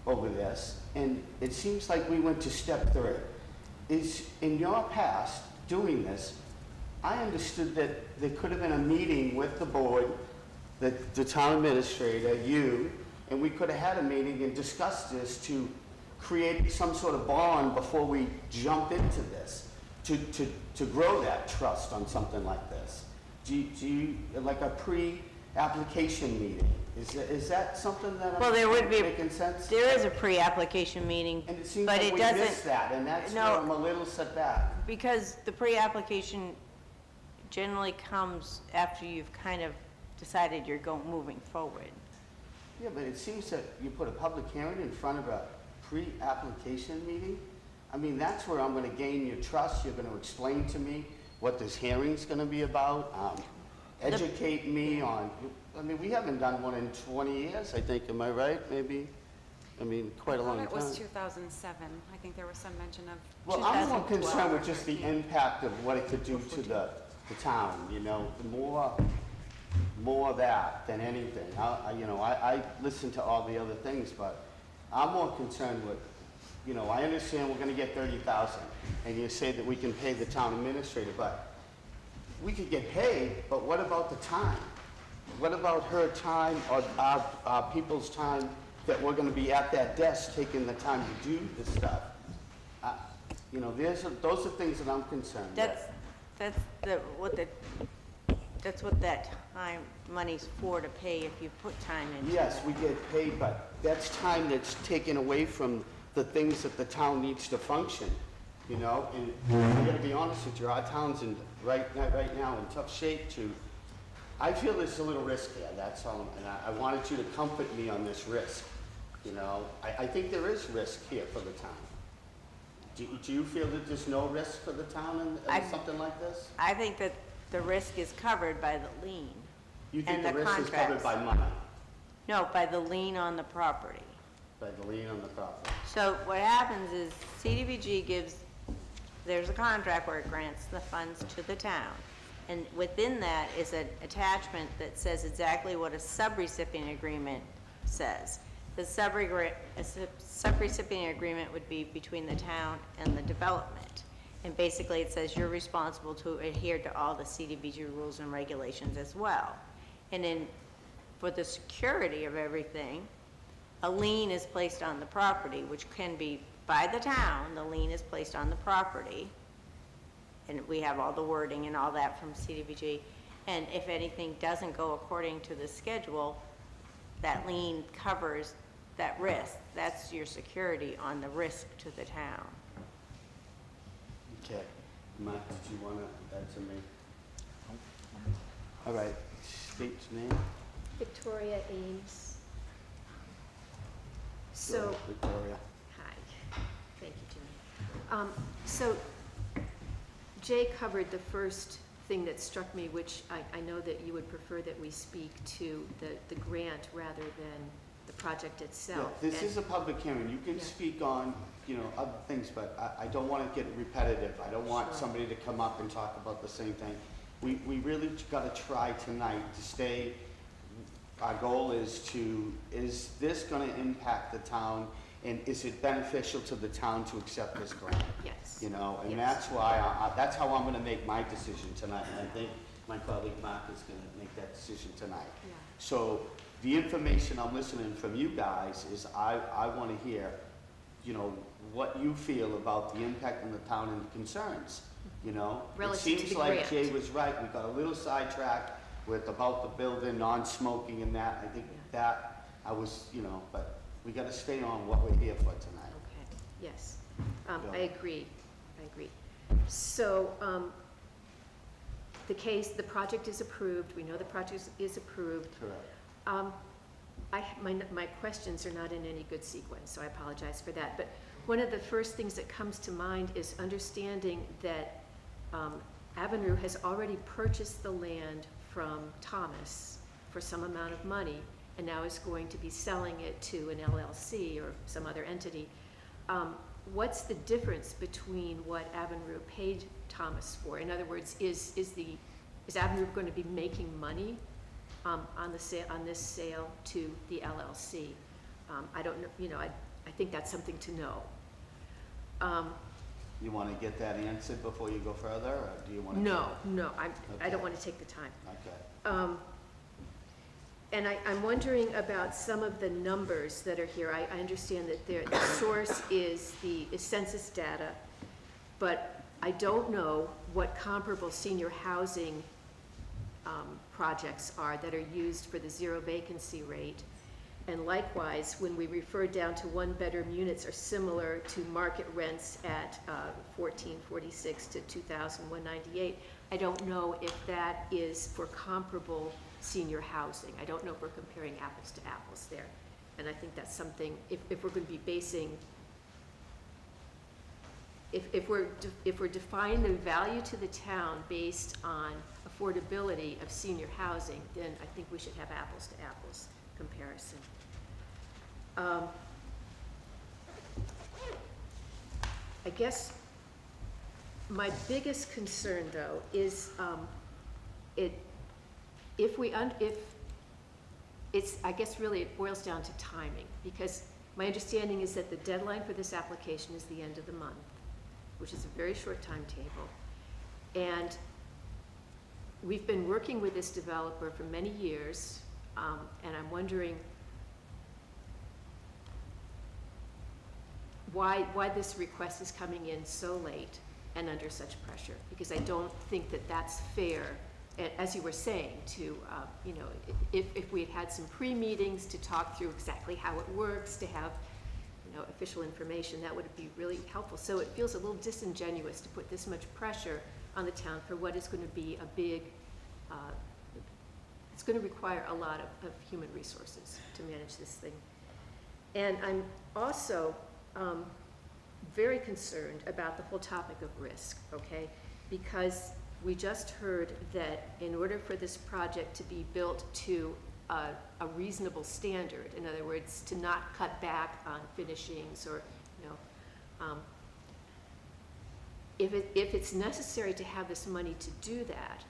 over this, and it seems like we went to step 3. Is, in your past, doing this, I understood that there could have been a meeting with the board, the town administrator, you, and we could have had a meeting and discussed this to create some sort of bond before we jump into this, to grow that trust on something like this. Do you, like a pre-application meeting, is that something that Well, there would be, making sense? there is a pre-application meeting, And it seems but like it we doesn't. missed that, and that's where No. I'm a little set back. Because the pre-application generally comes after you've kind of decided you're moving forward. Yeah, but it seems that you put a public hearing in front of a pre-application meeting. I mean, that's where I'm gonna gain your trust. You're gonna explain to me what this hearing's gonna be about, educate me on, I mean, we haven't done one in 20 years, I think, am I right? Maybe, I mean, quite a long I time. thought it was 2007. I think there was some mention of. Well, I'm more 2012 concerned or with just the 13. impact of what it could do to the town, you know, the more that than anything. I listen to all the other things, but I'm more concerned with, you know, I understand we're gonna get 30,000, and you say that we can pay the town administrator, but we could get paid, but what about the time? What about her time or our people's time that we're gonna be at that desk taking the time to do this stuff? You know, those are things that I'm concerned with. That's what that time, money's for, to pay if you put time into it. Yes, we get paid, but that's time that's taken away from the things that the town needs to function, you know? And I gotta be honest with you, our town's right now in tough shape to, I feel there's a little risk here, that's all, and I wanted you to comfort me on this risk, you know? I think there is risk here for the town. Do you feel that there's no risk for the town in something like this? I think that the risk is covered by the lien. You think and the the risk is covered contracts. by money, No, by the lien on the property. by the lien on the property? So what happens is CDBG there's a contract where it grants the funds to the town. And within that is an attachment that says exactly what a subrecipient agreement says. The subrecipient agreement would be between the town and the development. And basically it says you're responsible to adhere to all the CDBG rules and regulations as well. And then for the security of everything, a lien is placed on the property, which can be by the town. The lien is placed on the property. And we have all the wording and all that from CDBG. And if anything doesn't go according to the schedule, that lien covers that risk. That's your security on the risk to the town. Okay. Matt, did you want to add to me? All right, state your name. Victoria Ames. Go So, ahead, Victoria. hi, thank you, Jimmy. So, Jay covered the first thing that struck me, which I know that you would prefer that we speak to the grant rather than the project Yeah, itself. this And- is a public hearing. You can Yeah. speak on, you know, other things, but I don't want to get repetitive. I don't want Sure. somebody to come up and talk about the same thing. We really got to try tonight to stay, our goal is this going to impact the town, and is it beneficial to the town to accept this grant? Yes. You know, and Yes. that's why, that's how I'm going to make my decision tonight, and I think my colleague Mark is going to make that decision tonight. Yeah. So the information I'm listening from you guys is I want to hear, you know, what you feel about the impact on the town and the concerns, you know? Relative to It seems the like grant. Jay was right, we got a little sidetracked with about the building, non-smoking and that. I think that, I was, you know, but we got to stay on what we're here for tonight. Okay, yes. Yeah. I agree. So, the project is approved, we know the project is approved. Correct. My questions are not in any good sequence, so I apologize for that. But one of the first things that comes to mind is understanding that Avenue has already purchased the land from Thomas for some amount of money, and now is going to be selling it to an LLC or some other entity. What's the difference between what Avenue paid Thomas for? In other words, is Avenue going to be making money on this sale to the LLC? I don't know, you know, I I think that's something to know. You want to get that answered before you go further, or do you want to? No, I Okay. don't want to take the time. Okay. And I'm wondering about some of the numbers that are here. I understand that the source is the census data, but I don't know what comparable senior housing projects are that are used for the zero vacancy rate. And likewise, when we refer down to one-bedroom units are similar to market rents at $1,446 to $2,198, I don't know if that is for comparable senior housing. I don't know if we're comparing apples to apples there. And I think that's something, if we're going to be basing, if we're defining the value to the town based on affordability of senior housing, then I think we should have apples to apples comparison. I guess my biggest concern, though, is I guess really it boils down to timing, because my understanding is that the deadline for this application is the end of the month, which is a very short timetable. And we've been working with this developer for many years, and I'm wondering why this request is coming in so late and under such pressure, because I don't think that that's fair. And as you were saying, to if we had had some pre-meetings to talk through exactly how it works, to have official information, that would be really helpful. So it feels a little disingenuous to put this much pressure on the town for what is going to be a big, it's going to require a lot of human resources to manage this thing. And I'm also very concerned about the whole topic of risk, okay? Because we just heard that in order for this project to be built to a reasonable standard, in other words, to not cut back on finishings or, if it's necessary to have this money to do that,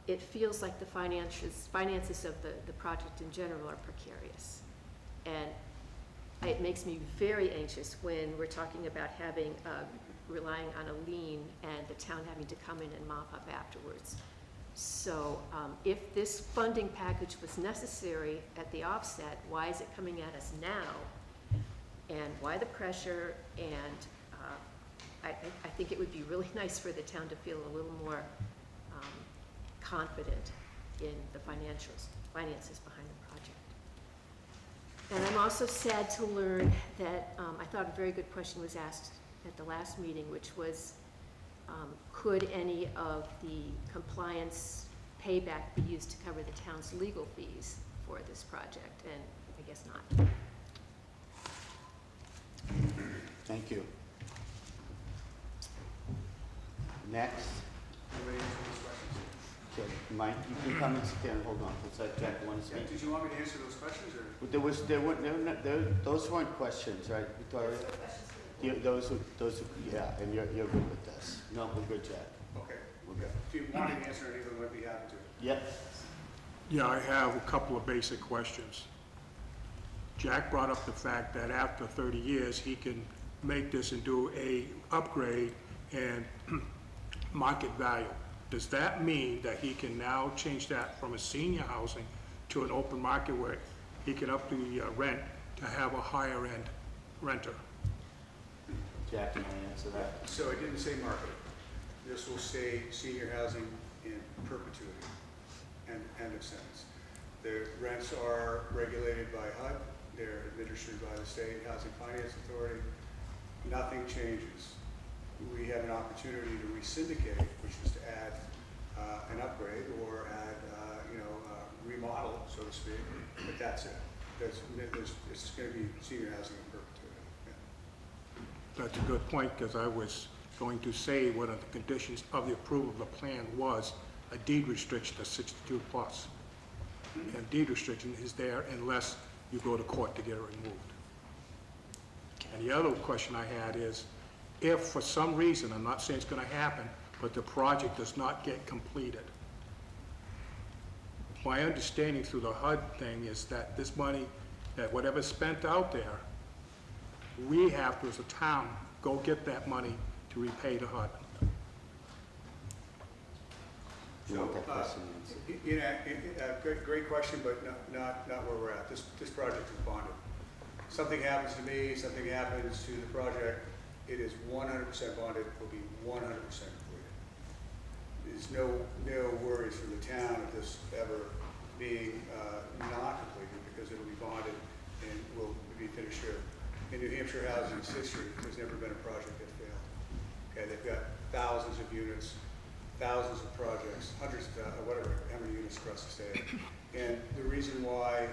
it feels like the finances of the project in general are precarious. And it makes me very anxious when we're talking about having, relying on a lien and the town having to come in and mop up afterwards. So if this funding package was necessary at the offset, why is it coming at us now? And why the pressure? And I think it would be really nice for the town to feel a little more confident in the finances behind the project. And I'm also sad to learn that I thought a very good question was asked at the last meeting, which was, could any of the compliance payback be used to cover the town's legal fees for this project? And I guess not. Thank you. Next. Anybody answer these questions? Okay, Mike, you can come and sit down. Hold on. Looks like Jack want to speak. Did you want me to answer those questions, or? Those weren't questions, right, Victoria? Those, yeah, and you're good with this. No, we're good, Jack. Okay, we're good. If you want me to answer any of them, I'd be happy to. Yep. Yeah, I have a couple of basic questions. Jack brought up the fact that after 30 years, he can make this and do a upgrade and market value. Does that mean that he can now change that from a senior housing to an open market where he can up the rent to have a higher end renter? Jack, can I answer that? So I didn't say market. This will stay senior housing in perpetuity, and end of sentence. The rents are regulated by HUD, they're administered by the State Housing Finance Authority. Nothing changes. We have an opportunity to re-syndicate, which is to add an upgrade or add, remodel, so to speak, but that's it. It's going to be senior housing in perpetuity. Yeah. That's a good point, because I was going to say one of the conditions of the approval of the plan was a deed restriction of 62 plus. And deed restriction is there unless you go to court to get it removed. And the other question I had is, if for some reason, I'm not saying it's going to happen, but the project does not get completed. My understanding through the HUD thing is that this money, that whatever's spent out there, we have to, as a town, go get that money to repay the HUD. You want that So, question answered? You know, great question, but not where we're at. This project is bonded. Something happens to me, something happens to the project, it is 100% bonded, will be 100% completed. There's no worries from the town of this ever being not completed, because it'll be bonded and will be finished here. In New Hampshire housing's history, there's never been a project that failed. Okay, they've got thousands of units, thousands of projects, hundreds of, whatever, how many units across the state. And the reason why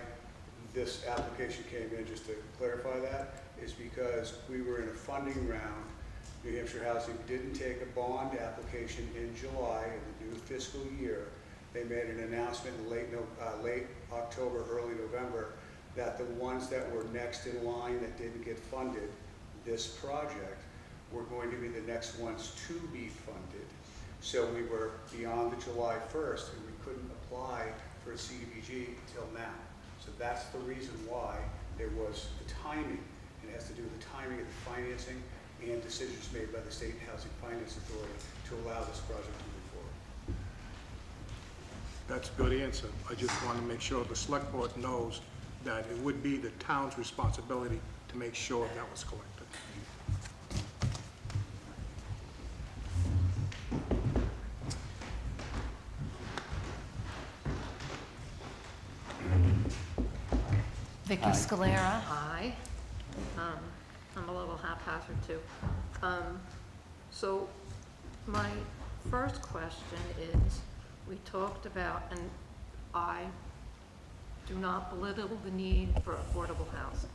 this application came in, just to clarify that, is because we were in a funding round. New Hampshire Housing didn't take a bond application in July of the new fiscal year. They made an announcement in late October, early November, that the ones that were next in line that didn't get funded, this project, were going to be the next ones to be funded. So we were beyond the July 1st, and we couldn't apply for a CDBG until now. So that's the reason why there was the timing. It has to do with the timing of the financing and decisions made by the State Housing Finance Authority to allow this project to move forward. That's a good answer. I just want to make sure the select board knows that it would be the town's responsibility to make sure that was collected. Vicky Scalera. Hi. I'm a little haphazard too. So my first question is, we talked about, and I do not belittle the need for affordable housing.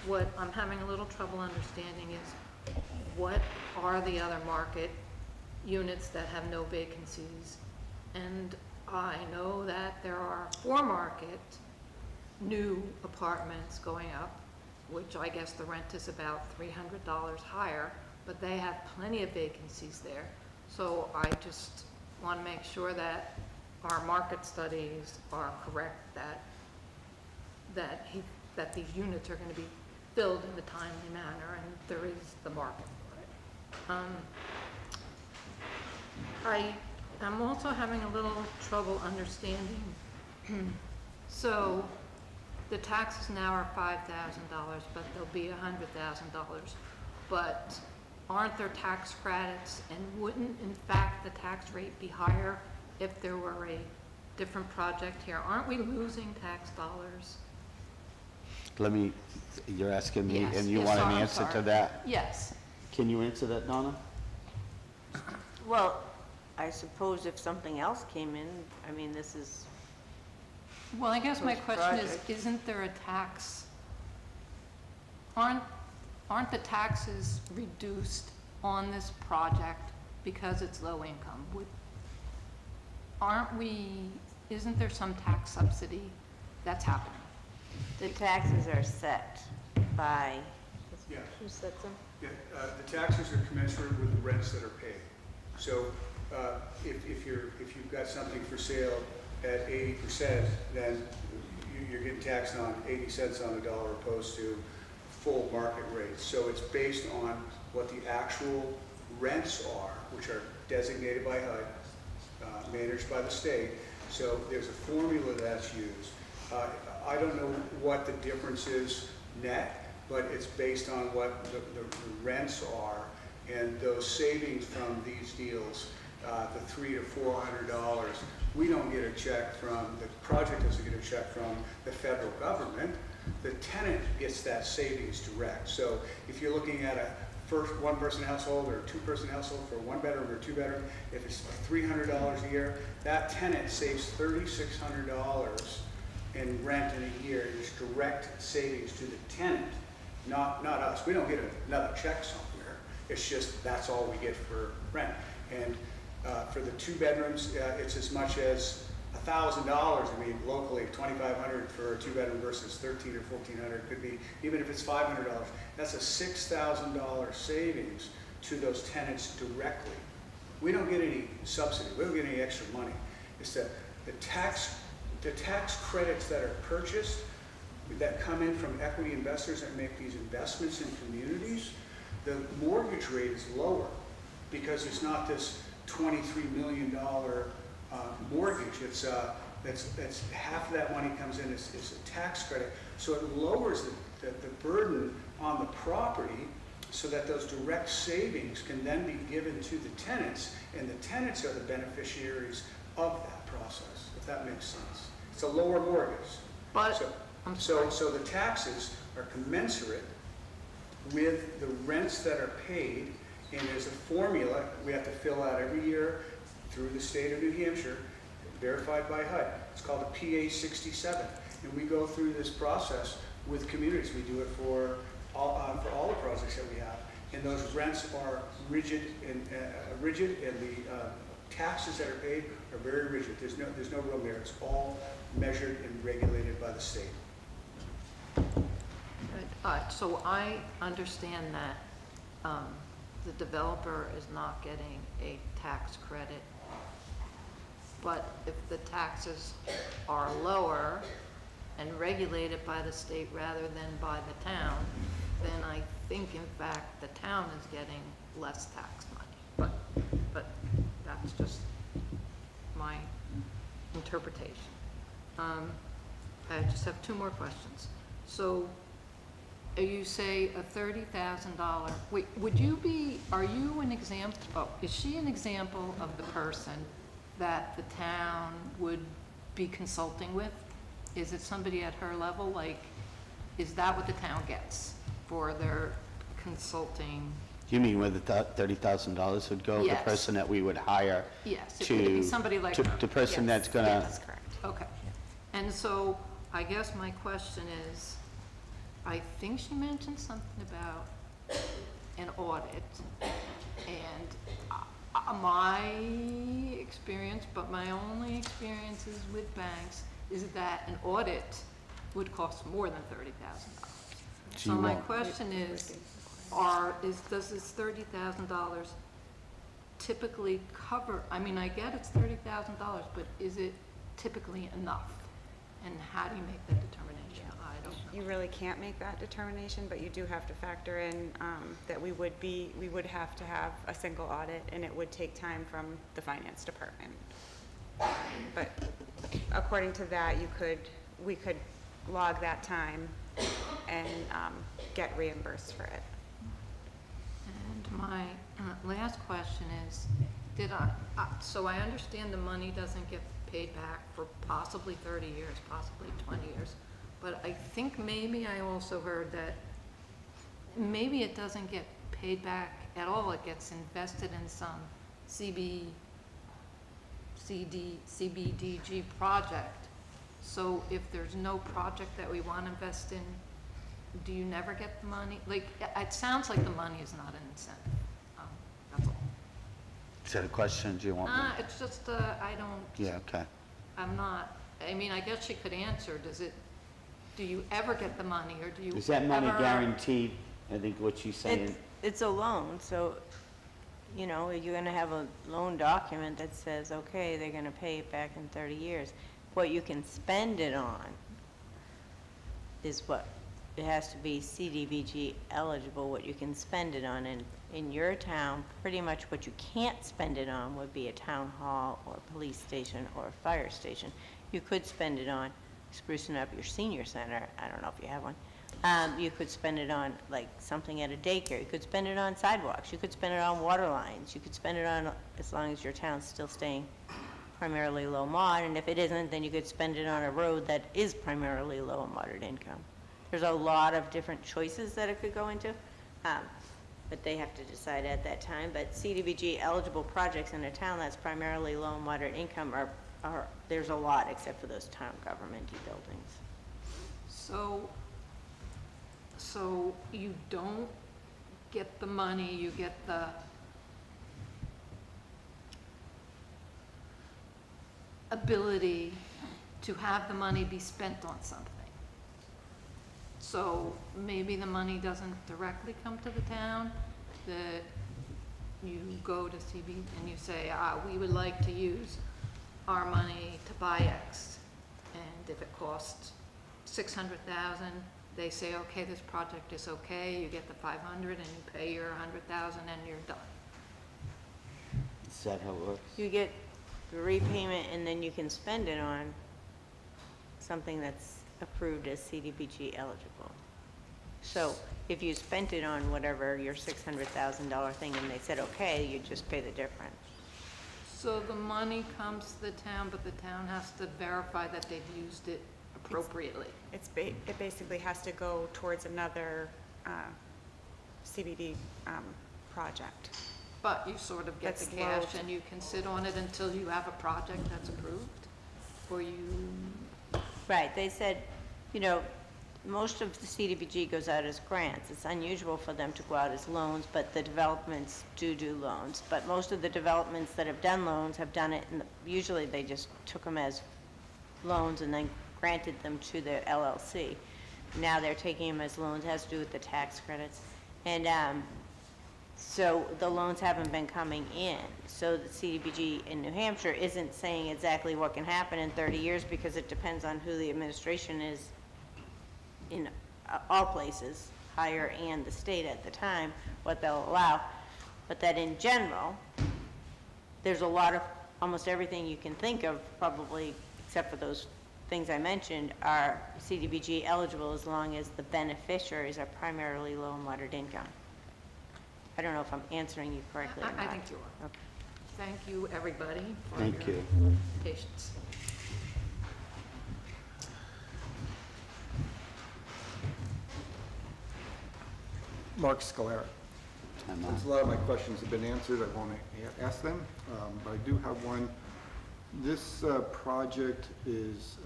What I'm having a little trouble understanding is, what are the other market units that have no vacancies? And I know that there are for-market new apartments going up, which I guess the rent is about $300 higher, but they have plenty of vacancies there. So I just want to make sure that our market studies are correct, that these units are going to be filled in a timely manner, and there is the market for it. I'm also having a little trouble understanding. So the taxes now are $5,000, but they'll be $100,000. But aren't there tax credits, and wouldn't, in fact, the tax rate be higher if there were a different project here? Aren't we losing tax dollars? You're asking me, Yes, and you yes, want an I'm answer to sorry. that? Yes. Can you answer that, Donna? Well, I suppose if something else came in, I mean, this is, Well, I guess my Those question is, projects. isn't there a tax? Aren't the taxes reduced on this project because it's low income? Isn't there some tax subsidy that's happening? the taxes are set by, Yeah. who sets them? Yeah, the taxes are commensurate with the rents that are paid. So if you've got something for sale at 80%, then you're getting taxed on 80 cents on the dollar opposed to full market rates. So it's based on what the actual rents are, which are designated by HUD, managed by the state. So there's a formula that's used. I don't know what the difference is net, but it's based on what the rents are, and those savings from these deals, the $300 to $400, we don't get a check from, the project doesn't get a check from the federal government. The tenant gets that savings direct. So if you're looking at a one-person household or a two-person household for a one-bedroom or two-bedroom, if it's $300 a year, that tenant saves $3,600 in rent in a year. It's direct savings to the tenant, not us. We don't get another check somewhere. It's just that's all we get for rent. And for the two bedrooms, it's as much as $1,000. I mean, locally, $2,500 for a two-bedroom versus $1,300 or $1,400 could be. Even if it's $500, that's a $6,000 savings to those tenants directly. We don't get any subsidy. We don't get any extra money. It's the tax credits that are purchased. that come in from equity investors that make these investments in communities, the mortgage rate is lower because it's not this $23 million mortgage. It's half of that money comes in as a tax credit. So it lowers the burden on the property so that those direct savings can then be given to the tenants, and the tenants are the beneficiaries of that process, if that makes sense. It's a lower mortgage. But, So the taxes are commensurate with the rents that are paid, and there's a formula we have to fill out every year through the state of New Hampshire, verified by HUD. It's called a PA 67, and we go through this process with communities. We do it for all the projects that we have, and those rents are rigid, and the taxes that are paid are very rigid. There's no real merit. It's all measured and regulated by the state. So I understand that the developer is not getting a tax credit, but if the taxes are lower and regulated by the state rather than by the town, then I think in fact the town is getting less tax money. But that's just my interpretation. I just have two more questions. So you say a $30,000, wait, are you an example, is she an example of the person that the town would be consulting with? Is it somebody at her level? Like, is that what the town gets for their consulting? You mean where the $30,000 would go? Yes. The person that we would hire? Yes, it would be somebody like her. The person Yes, that's gonna... That's correct. Okay. And so I guess my question is, I think she mentioned something about an audit, and my experience, but my only experiences with banks, is that an audit would cost more than $30,000. So my question is, does this $30,000 typically cover, I mean, I get it's $30,000, but is it typically enough? And how do you make that determination? I don't know. You really can't make that determination, but you do have to factor in that we would have to have a single audit, and it would take time from the finance department. But according to that, we could log that time and get reimbursed for it. And my last question is, so I understand the money doesn't get paid back for possibly 30 years, possibly 20 years, but I think maybe I also heard that maybe it doesn't get paid back at all. It gets invested in some CDBG project. So if there's no project that we want to invest in, do you never get the money? Like, it sounds like the money is not an incentive. That's all. Is that a question? Do you want me? It's just, I don't. Yeah, okay. I'm not, I mean, I guess she could answer, do you ever get the money, or do you Is that money ever- guaranteed? I think what she's saying. It's a loan, so, you know, you're gonna have a loan document that says, okay, they're gonna pay it back in 30 years. What you can spend it on is it has to be CDBG eligible, what you can spend it on. And in your town, pretty much what you can't spend it on would be a town hall or a police station or a fire station. You could spend it on sprucing up your senior center. I don't know if you have one. You could spend it on like something at a daycare. You could spend it on sidewalks. You could spend it on water lines. You could spend it on, as long as your town's still staying primarily low mod. And if it isn't, then you could spend it on a road that is primarily low and moderate income. There's a lot of different choices that it could go into, but they have to decide at that time. But CDBG eligible projects in a town that's primarily low and moderate income are there's a lot, except for those town government-y buildings. So you don't get the money, you get the ability to have the money be spent on something. So maybe the money doesn't directly come to the town, that you go to CB and you say, we would like to use our money to buy X. And if it costs 600,000, they say, okay, this project is okay, you get the 500 and you pay your 100,000 and you're done. Is that how it works? You get the repayment and then you can spend it on something that's approved as CDBG eligible. So if you spent it on whatever your $600,000 thing and they said, okay, you just pay the difference. So the money comes to the town, but the town has to verify that they've used it appropriately. It basically has to go towards another CBD project. But you sort of get That's the cash low. and you can sit on it until you have a project that's approved? Or you, Right, they said, you know, most of the CDBG goes out as grants. It's unusual for them to go out as loans, but the developments do loans. But most of the developments that have done loans have done it, and usually they just took them as loans and then granted them to the LLC. Now they're taking them as loans, has to do with the tax credits. And so the loans haven't been coming in. So the CDBG in New Hampshire isn't saying exactly what can happen in 30 years because it depends on who the administration is in all places, higher and the state at the time, what they'll allow. But that in general, there's a lot of, almost everything you can think of, probably, except for those things I mentioned, are CDBG eligible as long as the beneficiaries are primarily low and moderate income. I don't know if I'm answering you correctly or not. I think you are. Okay. Thank you, everybody, for Thank your you. patience. Mark Scalera. Time out. Since a lot of my questions have been answered, I won't ask them, but I do have one. This project is,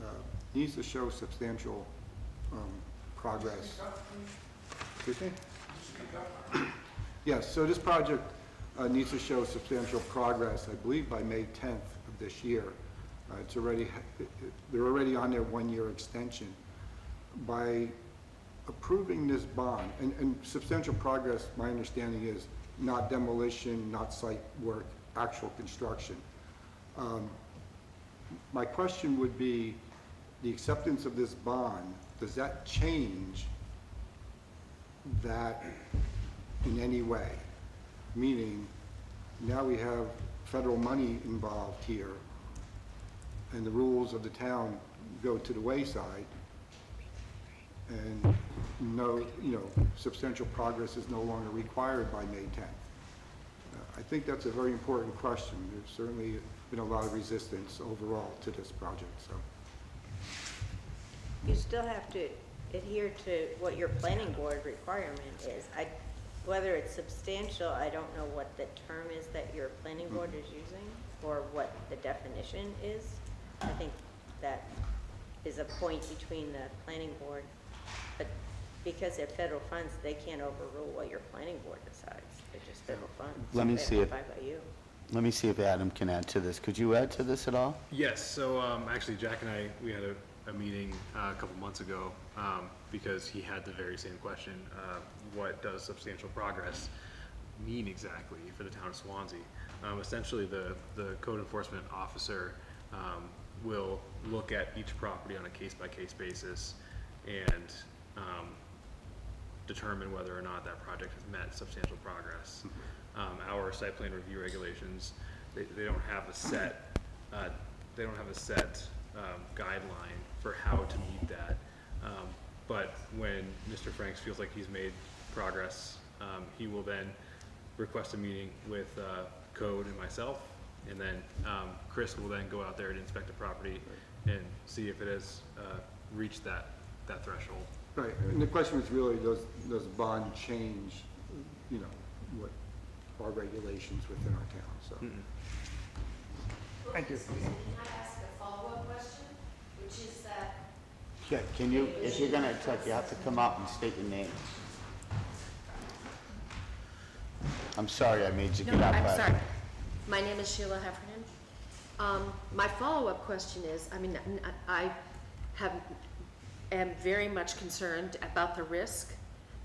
needs to show substantial progress. Excuse me? Yes, so this project needs to show substantial progress, I believe, by May 10th of this year. It's already, they're already on their one-year extension. By approving this bond, and substantial progress, my understanding is not demolition, not site work, actual construction. My question would be, the acceptance of this bond, does that change that in any way? Meaning, now we have federal money involved here, and the rules of the town go to the wayside, and no, you know, substantial progress is no longer required by May 10th. I think that's a very important question. There's certainly been a lot of resistance overall to this project, so. You still have to adhere to what your planning board requirement is. Whether it's substantial, I don't know what the term is that your planning board is using, or what the definition is. I think that is a point between the planning board, but because they're federal funds, they can't overrule what your planning board decides. They're just federal funds. Let me They see if- apply by you. Let me see if Adam can add to this. Could you add to this at all? Yes, so actually Jack and I, we had a meeting a couple months ago because he had the very same question. What does substantial progress mean exactly for the town of Swanzey? Essentially, the code enforcement officer will look at each property on a case-by-case basis and determine whether or not that project has met substantial progress. Our site plan review regulations, they don't have a set guideline for how to meet that. But when Mr. Franks feels like he's made progress, he will then request a meeting with code and myself, and then Chris will then go out there and inspect the property and see if it has reached that threshold. Right, and the question was really, does bond change, you know, what our regulations within our town, so. Thank you. Can I ask a follow-up question, which is that Yeah, can you, if you're gonna talk, you have to come up and state your name. I'm sorry I made you get up. I'm but- sorry. My name is Sheila Heffernan. My follow-up question is, I mean, I am very much concerned about the risk,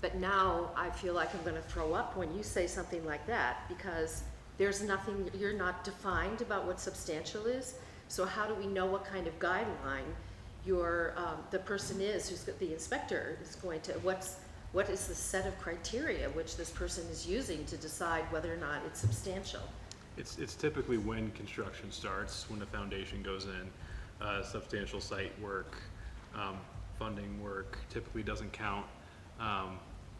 but now I feel like I'm gonna throw up when you say something like that, because there's nothing, you're not defined about what substantial is, so how do we know what kind of guideline the person is, the inspector is going to, what is the set of criteria which this person is using to decide whether or not it's substantial? It's typically when construction starts, when the foundation goes in, substantial site work, funding work typically doesn't count,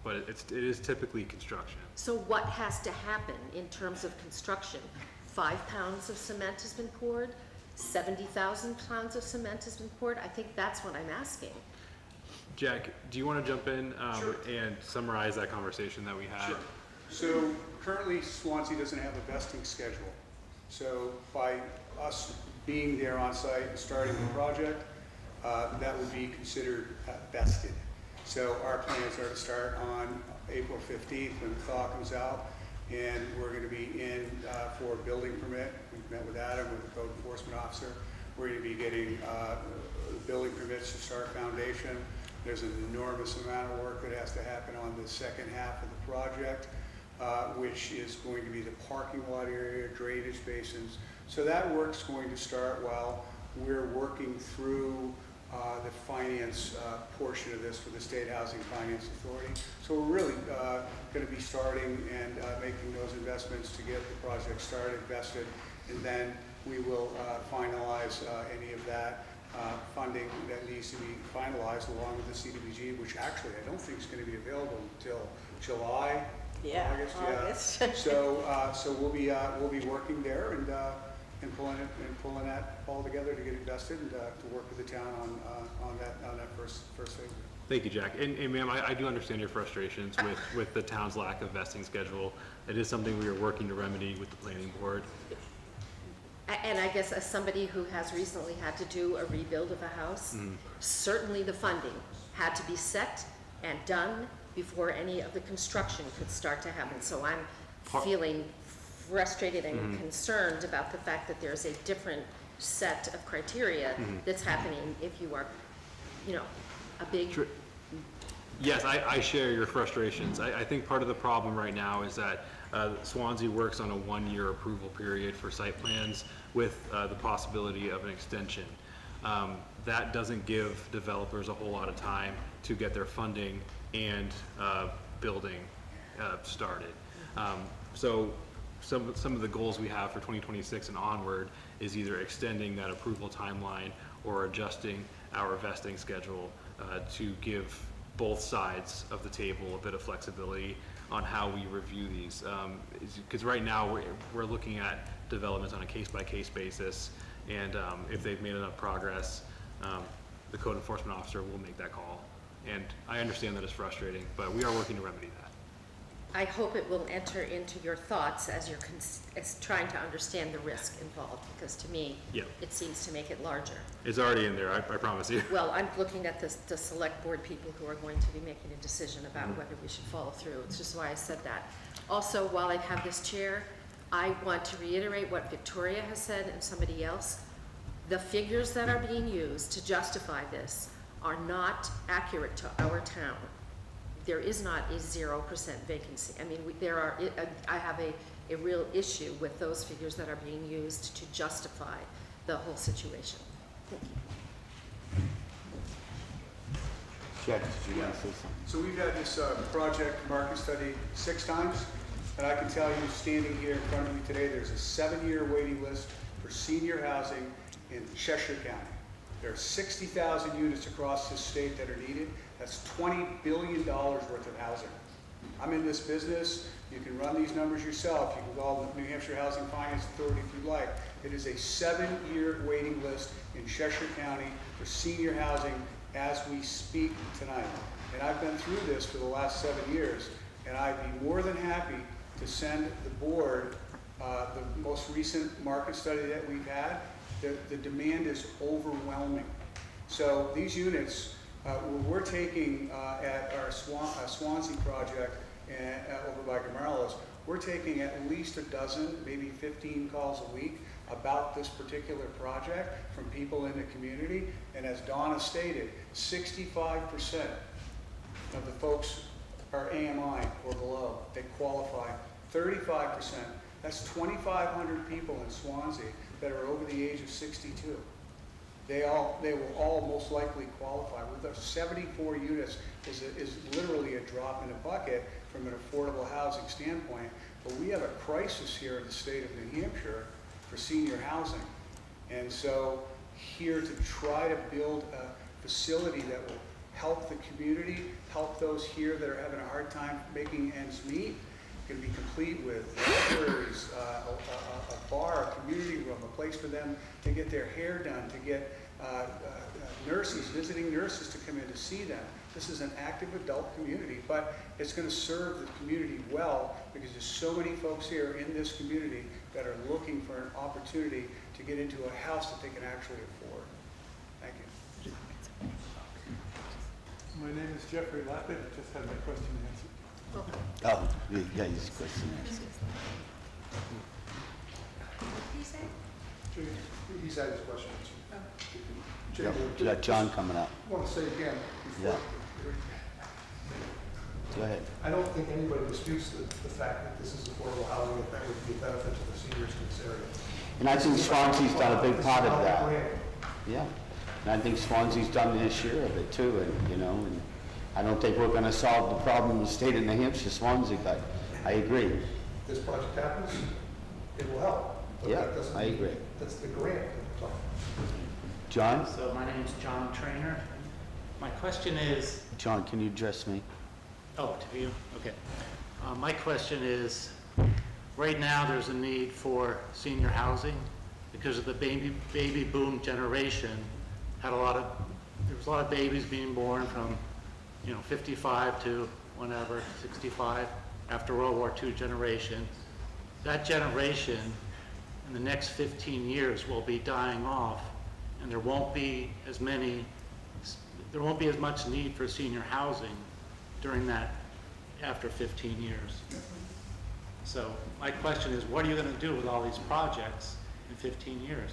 but it is typically construction. So what has to happen in terms of construction? 5 pounds of cement has been poured? 70,000 pounds of cement has been poured? I think that's what I'm asking. Jack, do you want to jump in Sure. and summarize that conversation that we had? Sure. So currently Swansea doesn't have a vesting schedule. So by us being there on site and starting the project, that would be considered vested. So our plans are to start on April 15th when the thaw comes out, and we're going to be in for a building permit. We've met with Adam, with the code enforcement officer. We're going to be getting building permits to start foundation. There's an enormous amount of work that has to happen on the second half of the project, which is going to be the parking lot area, drainage basins. So that work's going to start while we're working through the finance portion of this with the State Housing Finance Authority. So we're really going to be starting and making those investments to get the project started, vested, and then we will finalize any of that funding that needs to be finalized along with the CDBG, which actually I don't think is going to be available until July, August. Yeah. So we'll be working there and pulling that all together to get invested and to work with the town on that first phase. Thank you, Jack. And ma'am, I do understand your frustrations with the town's lack of vesting schedule. It is something we are working to remedy with the planning board. And I guess as somebody who has recently had to do a rebuild of a house, certainly the funding had to be set and done before any of the construction could start to happen. So I'm feeling frustrated and concerned about the fact that there's a different set of criteria that's happening if you are, a big... Yes, I share your frustrations. I think part of the problem right now is that Swanzey works on a 1-year approval period for site plans with the possibility of an extension. That doesn't give developers a whole lot of time to get their funding and building started. So some of the goals we have for 2026 and onward is either extending that approval timeline or adjusting our vesting schedule to give both sides of the table a bit of flexibility on how we review these. Because right now we're looking at developments on a case-by-case basis, and if they've made enough progress, the code enforcement officer will make that call. And I understand that it's frustrating, but we are working to remedy that. I hope it will enter into your thoughts as you're as trying to understand the risk involved, because to me, it seems to make it larger. It's already in there, I promise you. Well, I'm looking at the select board people who are going to be making a decision about whether we should follow through. It's just why I said that. Also, while I have this chair, I want to reiterate what Victoria has said and somebody else. The figures that are being used to justify this are not accurate to our town. There is not a 0% vacancy. I mean, I have a real issue with those figures that are being used to justify the whole situation. Thank you. Jack, did you want to say something? So we've had this project market study 6 times, and I can tell you, standing here in front of me today, there's a 7-year waiting list for senior housing in Cheshire County. There are 60,000 units across this state that are needed. That's $20 billion worth of housing. I'm in this business. You can run these numbers yourself. You can call the New Hampshire Housing Finance Authority if you like. It is a 7-year waiting list in Cheshire County for senior housing as we speak tonight. And I've been through this for the last 7 years, and I'd be more than happy to send the board the most recent market study that we've had. The demand is overwhelming. So these units, we're taking at our Swanzey project over by Gamarlos, we're taking at least a dozen, maybe 15 calls a week about this particular project from people in the community. And as Donna stated, 65% of the folks are AMI or below. They qualify. 35%, that's 2,500 people in Swanzey that are over the age of 62. they will all most likely qualify. With our 74 units is literally a drop in a bucket from an affordable housing standpoint, but we have a crisis here in the state of New Hampshire for senior housing. And so here to try to build a facility that will help the community, help those here that are having a hard time making ends meet, can be complete with libraries, a bar, a community room, a place for them to get their hair done, to get nurses, visiting nurses to come in to see them. This is an active adult community, but it's going to serve the community well because there's so many folks here in this community that are looking for an opportunity to get into a house that they can actually afford. Thank you. My name is Jeffrey Lappin. I just had my question answered. Oh, yeah, his question answered. He's had his question answered. We got John coming up. I want to say again, Yeah. Go ahead. I don't think anybody disputes the fact that this is affordable housing, that would be a benefit to the seniors in this area. And I think Swanzey's done a big part of This is not a that. grant. Yeah. And I think Swanzey's done their share of it too, and, you know, and I don't think we're gonna solve the problem in the state of New Hampshire, Swansea, but I agree. If this project happens, it will help. But Yeah, that doesn't I mean agree. That's the grant that we're talking about. John? So my name's John Trainer. My question is, John, can you address me? oh, to you? Okay. My question is, right now there's a need for senior housing because of the baby boom generation. There was a lot of babies being born from, 55 to whenever, 65, after World War II generation. That generation in the next 15 years will be dying off, and there won't be as much need for senior housing during that, after 15 years. So my question is, what are you going to do with all these projects in 15 years?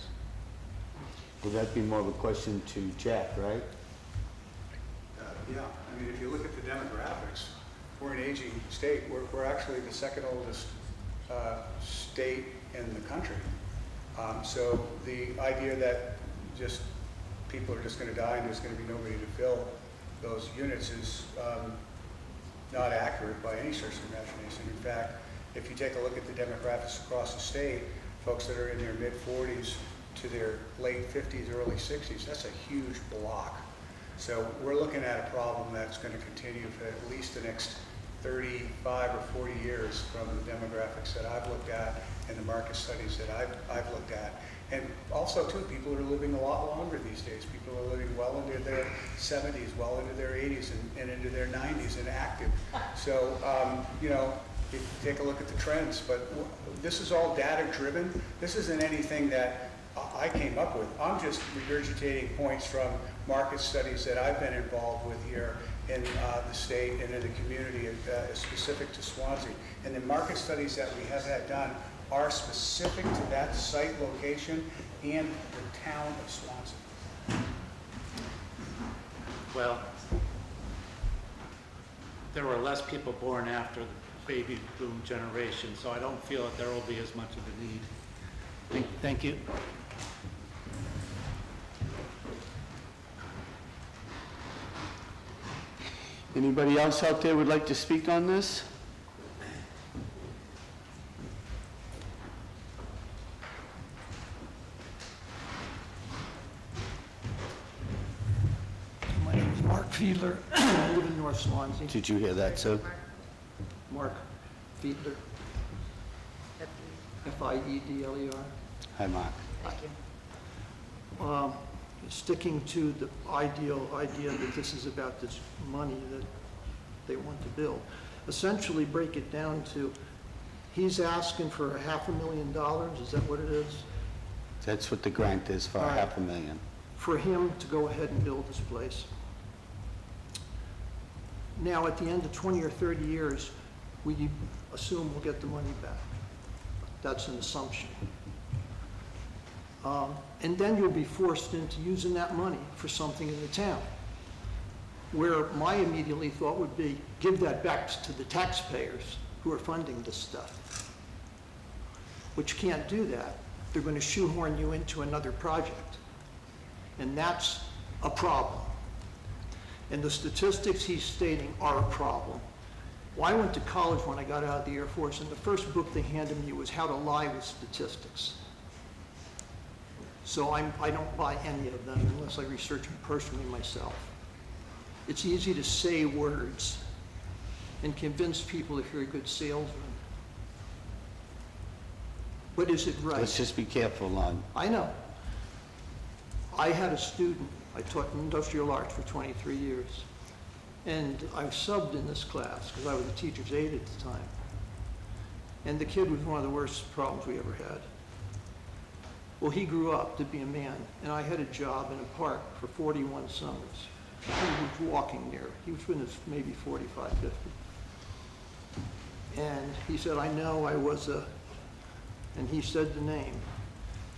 Well, that'd be more of a question to Jack, right? Yeah, I mean, if you look at the demographics, we're an aging state. We're actually the second oldest state in the country. So the idea that just people are just going to die and there's going to be nobody to fill those units is not accurate by any stretch of the imagination. In fact, if you take a look at the demographics across the state, folks that are in their mid-40s to their late 50s, early 60s, that's a huge block. So we're looking at a problem that's going to continue for at least the next 35 or 40 years from the demographics that I've looked at and the market studies that I've looked at. And also, too, people are living a lot longer these days. People are living well into their 70s, well into their 80s, and into their 90s and active. So, if you take a look at the trends, but this is all data-driven. This isn't anything that I came up with. I'm just regurgitating points from market studies that I've been involved with here in the state and in the community specific to Swansea. And the market studies that we have had done are specific to that site location and the town of Swansea. Well, there were less people born after the baby boom generation, so I don't feel that there will be as much of a need. Thank you. Anybody else out there would like to speak on this? My name is Mark Fiedler. I live in North Swansea. Did you hear that, sir? Mark Fiedler. F-I-E-D-L-E-R. Hi, Mark. Sticking to the idea that this is about this money that they want to build. Essentially break it down to, he's asking for $500,000, is that what it is? That's what the grant is for, All right. $500,000. For him to go ahead and build this place. Now, at the end of 20 or 30 years, we assume we'll get the money back. That's an assumption. And then you'll be forced into using that money for something in the town. Where my immediately thought would be, give that back to the taxpayers who are funding this stuff. But you can't do that. They're going to shoehorn you into another project. And that's a problem. And the statistics he's stating are a problem. Well, I went to college when I got out of the Air Force, and the first book they handed me was How to Lie with Statistics. So I don't buy any of them unless I research them personally myself. It's easy to say words and convince people if you're a good salesman. But is it right? Let's just be careful, Lon. I know. I had a student, I taught industrial arts for 23 years, and I subbed in this class because I was a teacher's aide at the time. And the kid was one of the worst problems we ever had. Well, he grew up to be a man, and I had a job in a park for 41 summers. He was walking there. He was in his maybe 45, 50. And he said, I know I was and he said the name.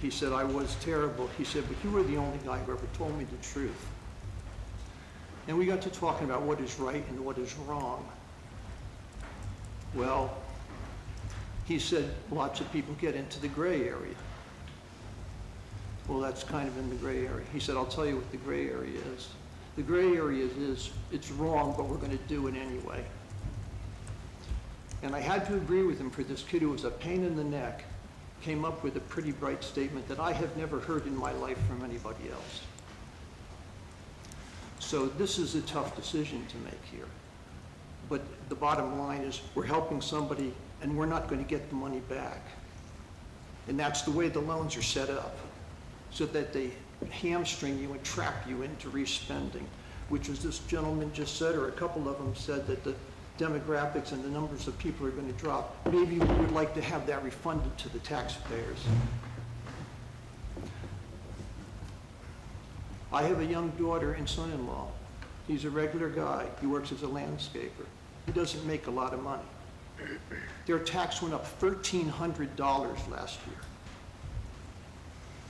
He said, I was terrible. He said, but you were the only guy who ever told me the truth. And we got to talking about what is right and what is wrong. Well, he said lots of people get into the gray area. Well, that's kind of in the gray area. He said, I'll tell you what the gray area is. The gray area is, it's wrong, but we're going to do it anyway. And I had to agree with him, for this kid who was a pain in the neck came up with a pretty bright statement that I have never heard in my life from anybody else. So this is a tough decision to make here. But the bottom line is we're helping somebody and we're not going to get the money back. And that's the way the loans are set up, so that they hamstring you and trap you into respending, which as this gentleman just said, or a couple of them said, that the demographics and the numbers of people are going to drop. Maybe we would like to have that refunded to the taxpayers. I have a young daughter and son-in-law. He's a regular guy. He works as a landscaper. He doesn't make a lot of money. Their tax went up $1,300 last year.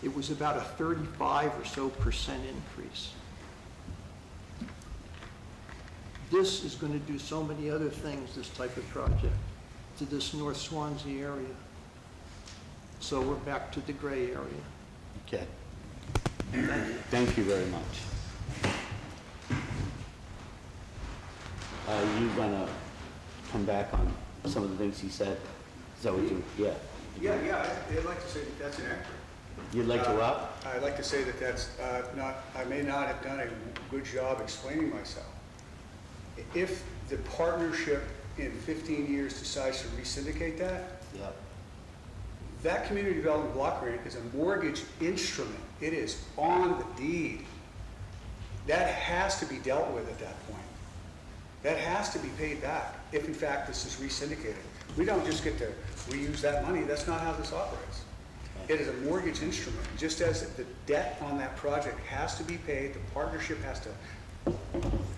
It was about a 35% or so increase. This is going to do so many other things, this type of project, to this North Swansea area. So we're back to the gray area. Okay. Thank you. Thank you very much. You gonna come back on some of the things he said? Is that what you, yeah? I'd like to say that that's inaccurate. You'd like to what? I'd like to say that that's I may not have done a good job explaining myself. If the partnership in 15 years decides to re-syndicate that, Yep. that community development block grant is a mortgage instrument. It is on the deed. That has to be dealt with at that point. That has to be paid back if in fact this is re-syndicated. We don't just get to reuse that money. That's not how this operates. It is a mortgage instrument. Just as the debt on that project has to be paid, the partnership has to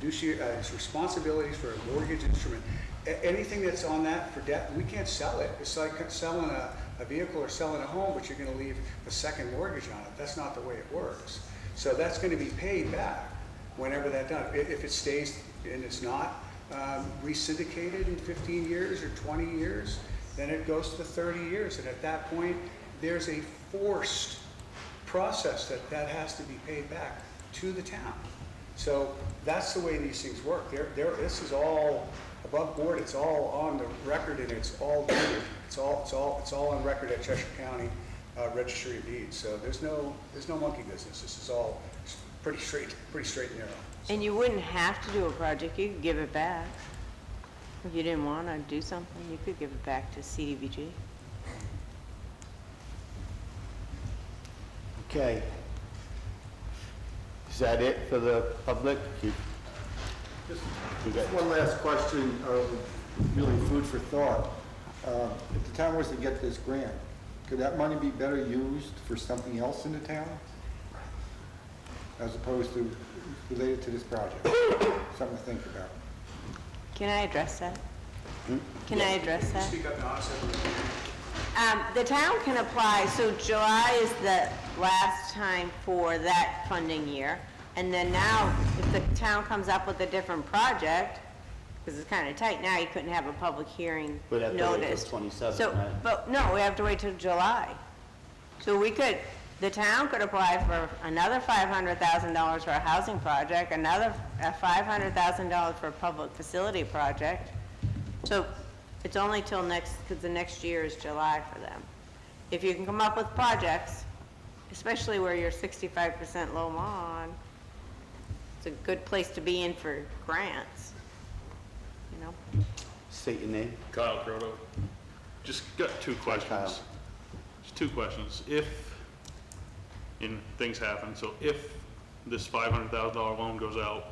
do its responsibilities for a mortgage instrument. Anything that's on that for debt, we can't sell it. It's like selling a vehicle or selling a home, but you're going to leave a second mortgage on it. That's not the way it works. So that's going to be paid back whenever that's done. If it stays and it's not re-syndicated in 15 years or 20 years, then it goes to 30 years. And at that point, there's a forced process that has to be paid back to the town. So that's the way these things work. This is all above board. It's all on the record, and it's all dated. It's all on record at Cheshire County Registry of Deeds. So there's no monkey business. This is all pretty straight and narrow. And you wouldn't have to do a project, you could give it back. If you didn't want to do something, you could give it back to CDBG. Okay. Is that it for the public? Just one last question, really food for thought. If the town was to get this grant, could that money be better used for something else in the town? As opposed to related to this project? Something to think about. Can I address that? Can I address that? Speak up now. The town can apply, so July is the last time for that funding year. And then now, if the town comes up with a different project, because it's kind of tight now, you couldn't have a public hearing We'd have to wait till noticed. 27, So, right? but no, we have to wait till July. So we could The town could apply for another $500,000 for a housing project, another $500,000 for a public facility project. So it's only till next, because the next year is July for them. If you can come up with projects, especially where you're 65% low mon, it's a good place to be in for grants, you know? State your name. Kyle Croto. Just got two questions. Kyle. Just two questions. If, and things happen, so if this $500,000 loan goes out,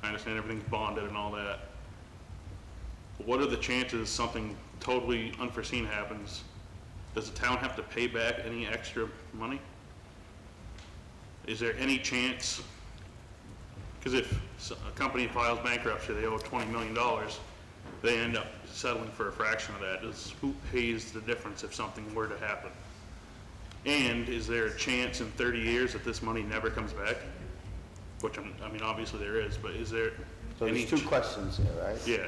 I understand everything's bonded and all that, what are the chances something totally unforeseen happens? Does the town have to pay back any extra money? Is there any chance? Because if a company files bankruptcy, they owe $20 million, they end up settling for a fraction of that. Who pays the difference if something were to happen? And is there a chance in 30 years that this money never comes back? Which, I mean, obviously there is, but is there So any? there's two questions here, right? Yeah.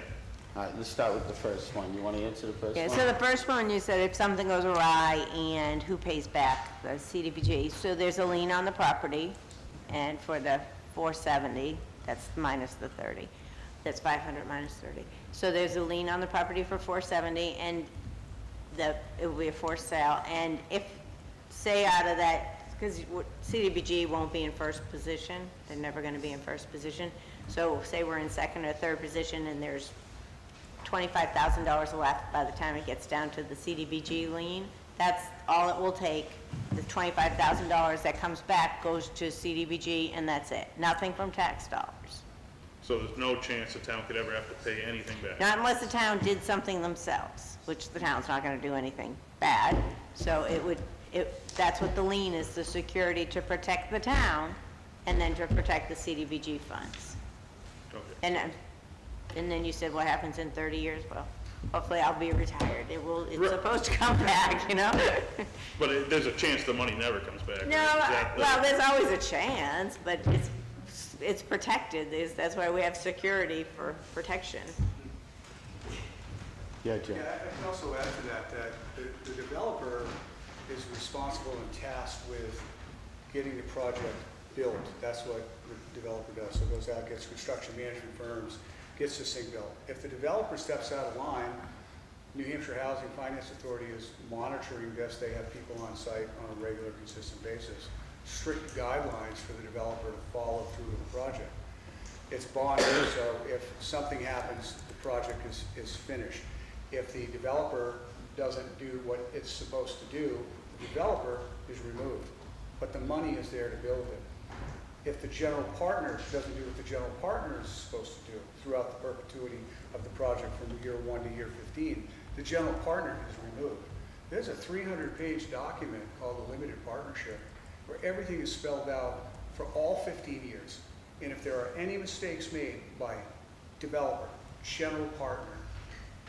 All right, let's start with the first one. You want to answer the first Yeah, one? so the first one, you said if something goes awry and who pays back, the CDBG. So there's a lien on the property, and for the 470, that's minus the 30. That's 500 minus 30. So there's a lien on the property for 470, and it will be a forced sale. And if, say out of that, because CDBG won't be in first position, they're never going to be in first position. So say we're in second or third position and there's $25,000 left by the time it gets down to the CDBG lien, that's all it will take. The $25,000 that comes back goes to CDBG, and that's it. Nothing from tax dollars. So there's no chance the town could ever have to pay anything back? Not unless the town did something themselves, which the town's not going to do anything bad. So that's what the lien is, the security to protect the town and then to protect the CDBG funds. Okay. And then you said what happens in 30 years? Well, hopefully I'll be retired. It's supposed to come back, you know? But there's a chance the money never comes back. No, well, there's always a chance, but it's protected. That's why we have security for protection. Yeah, Jim. Yeah, I can also add to that, the developer is responsible and tasked with getting the project built. That's what the developer does. So goes out, gets construction management firms, gets this thing built. If the developer steps out of line, New Hampshire Housing Finance Authority is monitoring this. They have people on site on a regular, consistent basis. Strict guidelines for the developer to follow through with the project. It's bonded, so if something happens, the project is finished. If the developer doesn't do what it's supposed to do, the developer is removed, but the money is there to build it. If the general partner doesn't do what the general partner is supposed to do throughout the perpetuity of the project from year 1 to year 15, the general partner is removed. There's a 300-page document called the limited partnership where everything is spelled out for all 15 years. And if there are any mistakes made by developer, general partner,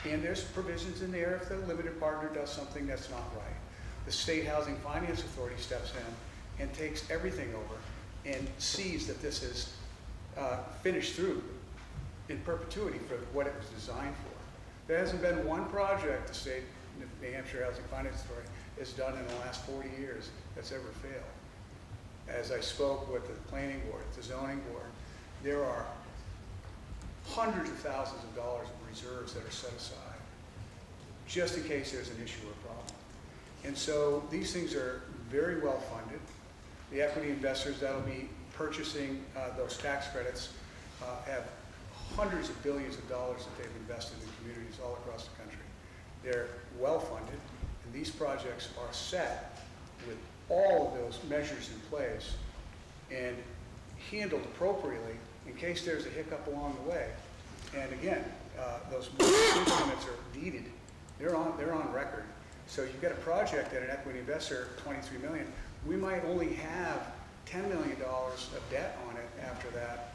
and there's provisions in there if the limited partner does something that's not right, the State Housing Finance Authority steps in and takes everything over and sees that this is finished through in perpetuity for what it was designed for. There hasn't been one project the state, New Hampshire Housing Finance Authority, has done in the last 40 years that's ever failed. As I spoke with the planning board, the zoning board, there are hundreds of thousands of dollars of reserves that are set aside just in case there's an issue or problem. And so these things are very well funded. The equity investors that'll be purchasing those tax credits have hundreds of billions of dollars that they've invested in communities all across the country. They're well funded, and these projects are set with all of those measures in place and handled appropriately in case there's a hiccup along the way. And again, those instruments are needed. They're on record. So you've got a project that an equity investor, $23 million, we might only have $10 million of debt on it after that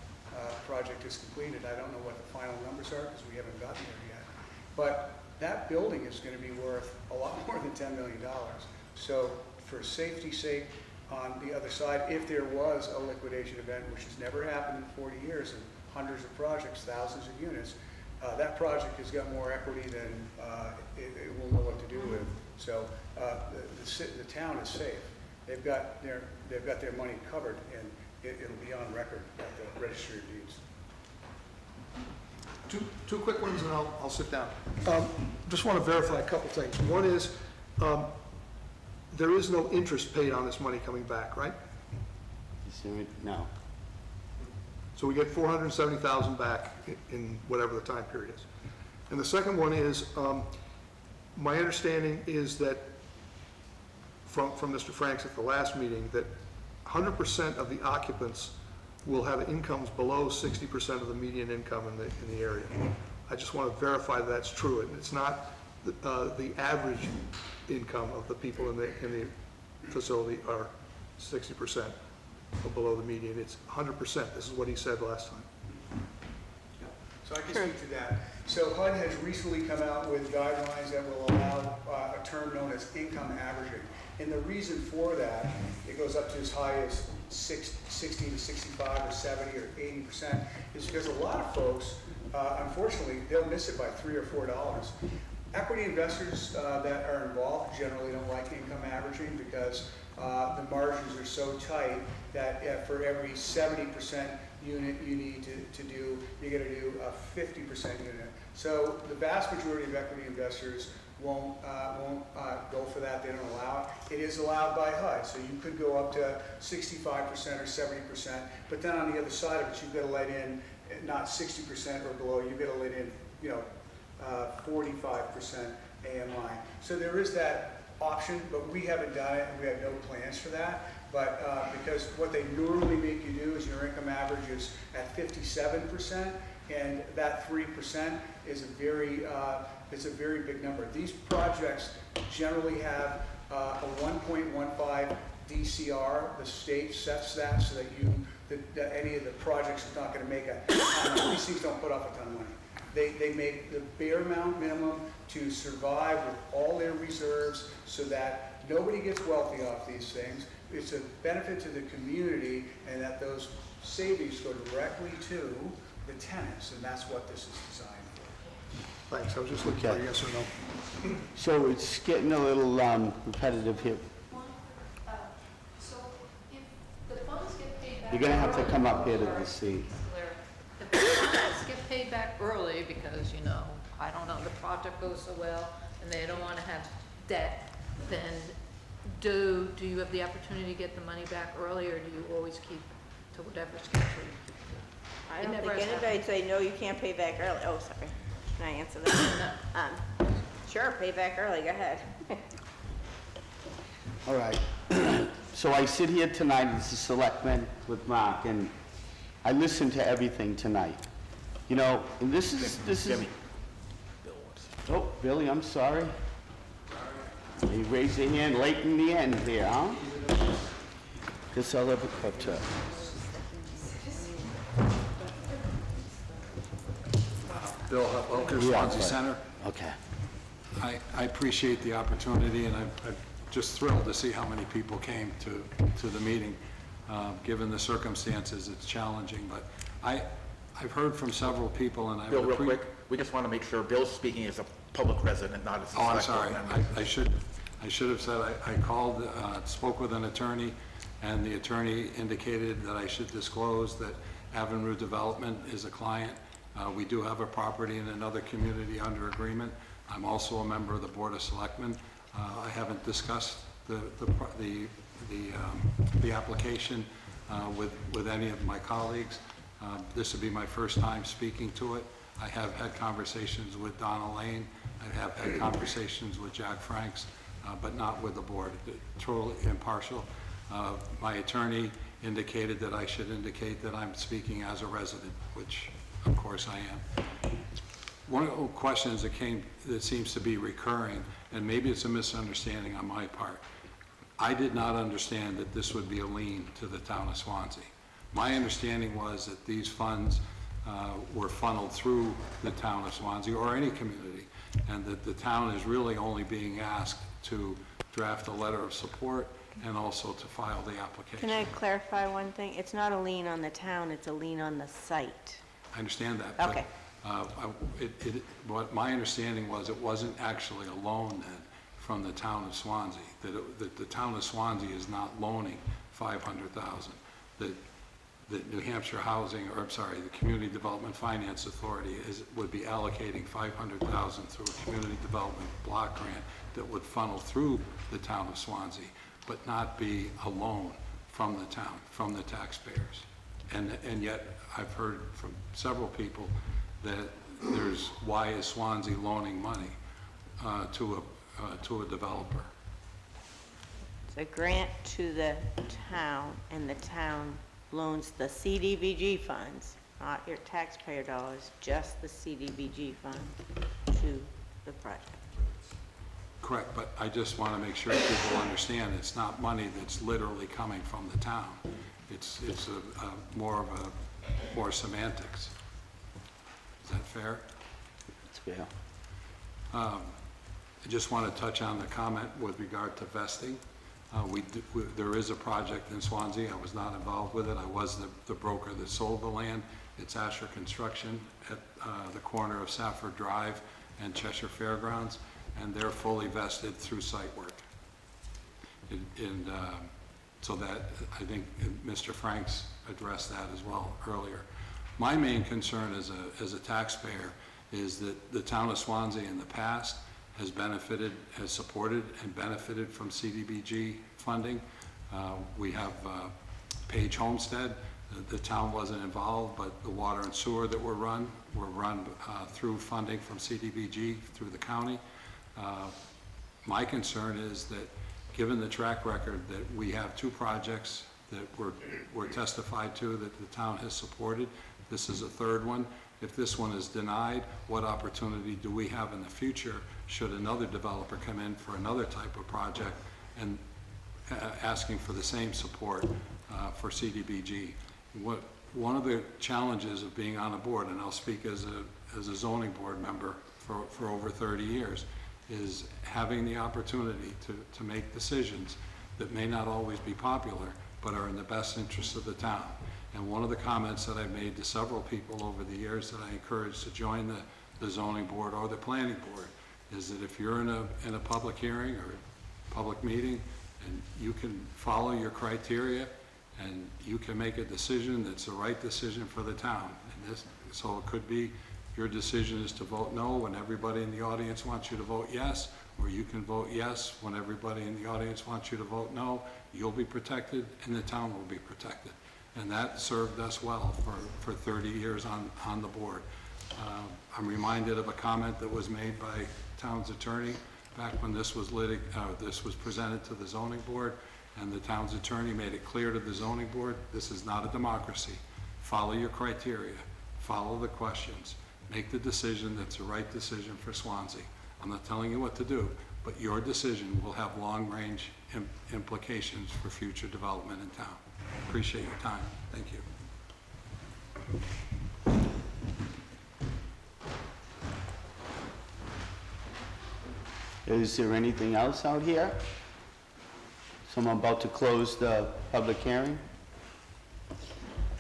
project is completed. I don't know what the final numbers are because we haven't gotten there yet. But that building is going to be worth a lot more than $10 million. So for safety's sake, on the other side, if there was a liquidation event, which has never happened in 40 years, and hundreds of projects, thousands of units, that project has got more equity than it will know what to do with. So the town is safe. they've got their money covered, and it'll be on record at the Registry of Deeds. Two quick ones, and I'll sit down. Just want to verify a couple things. One is, there is no interest paid on this money coming back, right? No. So we get $470,000 back in whatever the time period is. And the second one is, my understanding is that from Mr. Franks at the last meeting, that 100% of the occupants will have incomes below 60% of the median income in the area. I just want to verify that's true, and it's not the average income of the people in the facility are 60% or below the median. It's 100%. This is what he said last time. So I can speak to that. So HUD has recently come out with guidelines that will allow a term known as income averaging. And the reason for that, it goes up to as high as 60 to 65 or 70 or 80%, is because a lot of folks, unfortunately, they'll miss it by $3 or $4. Equity investors that are involved generally don't like income averaging because the margins are so tight that for every 70% unit you need to do, you got to do a 50% unit. So the vast majority of equity investors won't go for that. They don't allow it. It is allowed by HUD, so you could go up to 65% or 70%. But then on the other side of it, you've got to let in not 60% or below. You've got to let in, 45% AMI. So there is that option, but we haven't done it, and we have no plans for that. But because what they normally make you do is your income average is at 57%, and that 3% is it's a very big number. These projects generally have a 1.15 DCR. The state sets that so that any of the projects is not going to make a ton of money. These things don't put off a ton of money. They make the bare minimum to survive with all their reserves so that nobody gets wealthy off these things. It's a benefit to the community, and that those savings go directly to the tenants, and that's what this is designed for. Thanks. I was just looking for a yes or no. So it's getting a little repetitive here. So if the funds get paid back... You're going to have to come up here to the seat. If the funds get paid back early because, I don't know, the project goes so well and they don't want to have debt, then do you have the opportunity to get the money back early, or do you always keep to whatever schedule you keep to? I don't think anybody'd say, no, you can't pay back early. Oh, sorry. Can I answer that? Sure, pay back early. Go ahead. All right. So I sit here tonight as a selectman with Mark, and I listened to everything tonight. And this is... Oh, Billy, I'm sorry. You raised your hand late in the end here, huh? Guess I'll have a cup to. Bill Welker, Swanzey Center. Okay. I appreciate the opportunity, and I'm just thrilled to see how many people came to the meeting. Given the circumstances, it's challenging, but I've heard from several people, and Bill, real quick, we just want to make sure Bill's speaking as a public resident, not as a select board member. I should have said I called, spoke with an attorney, and the attorney indicated that I should disclose that Avenue Development is a client. We do have a property in another community under agreement. I'm also a member of the Board of Selectmen. I haven't discussed the application with any of my colleagues. This would be my first time speaking to it. I have had conversations with Donna Lane. I have had conversations with Jack Franks, but not with the board. Totally impartial. My attorney indicated that I should indicate that I'm speaking as a resident, which of course I am. One of the questions that seems to be recurring, and maybe it's a misunderstanding on my part, I did not understand that this would be a lien to the town of Swanzey. My understanding was that these funds were funneled through the town of Swanzey or any community, and that the town is really only being asked to draft a letter of support and also to file the application. Can I clarify one thing? It's not a lien on the town, it's a lien on the site. I understand that. Okay. What my understanding was, it wasn't actually a loan then from the town of Swanzey, that the town of Swanzey is not loaning $500,000, that New Hampshire Housing, or I'm sorry, the Community Development Finance Authority would be allocating $500,000 through a community development block grant that would funnel through the town of Swanzey, but not be a loan from the town, from the taxpayers. And yet, I've heard from several people that why is Swanzey loaning money to a developer? It's a grant to the town, and the town loans the CDBG funds, not your taxpayer dollars, just the CDBG fund to the project. Correct, but I just want to make sure people understand it's not money that's literally coming from the town. It's more semantics. Is that fair? It's fair. I just want to touch on the comment with regard to vesting. There is a project in Swanzey. I was not involved with it. I was the broker that sold the land. It's Asher Construction at the corner of Safford Drive and Cheshire Fairgrounds, and they're fully vested through site work. So that, I think Mr. Franks addressed that as well earlier. My main concern as a taxpayer is that the town of Swanzey in the past has supported and benefited from CDBG funding. We have Page Homestead. The town wasn't involved, but the water and sewer that were run through funding from CDBG through the county. My concern is that given the track record that we have two projects that were testified to that the town has supported, this is a third one. If this one is denied, what opportunity do we have in the future should another developer come in for another type of project and asking for the same support for CDBG? One of the challenges of being on a board, and I'll speak as a zoning board member for over 30 years, is having the opportunity to make decisions that may not always be popular, but are in the best interest of the town. And one of the comments that I've made to several people over the years that I encourage to join the zoning board or the planning board is that if you're in a public hearing or public meeting and you can follow your criteria and you can make a decision that's the right decision for the town. So it could be your decision is to vote no when everybody in the audience wants you to vote yes, or you can vote yes when everybody in the audience wants you to vote no. You'll be protected and the town will be protected. And that served us well for 30 years on the board. I'm reminded of a comment that was made by town's attorney back when this was presented to the zoning board, and the town's attorney made it clear to the zoning board, this is not a democracy. Follow your criteria, follow the questions, make the decision that's the right decision for Swanzey. I'm not telling you what to do, but your decision will have long-range implications for future development in town. Appreciate your time. Thank you. Is there anything else out here? Someone about to close the public hearing?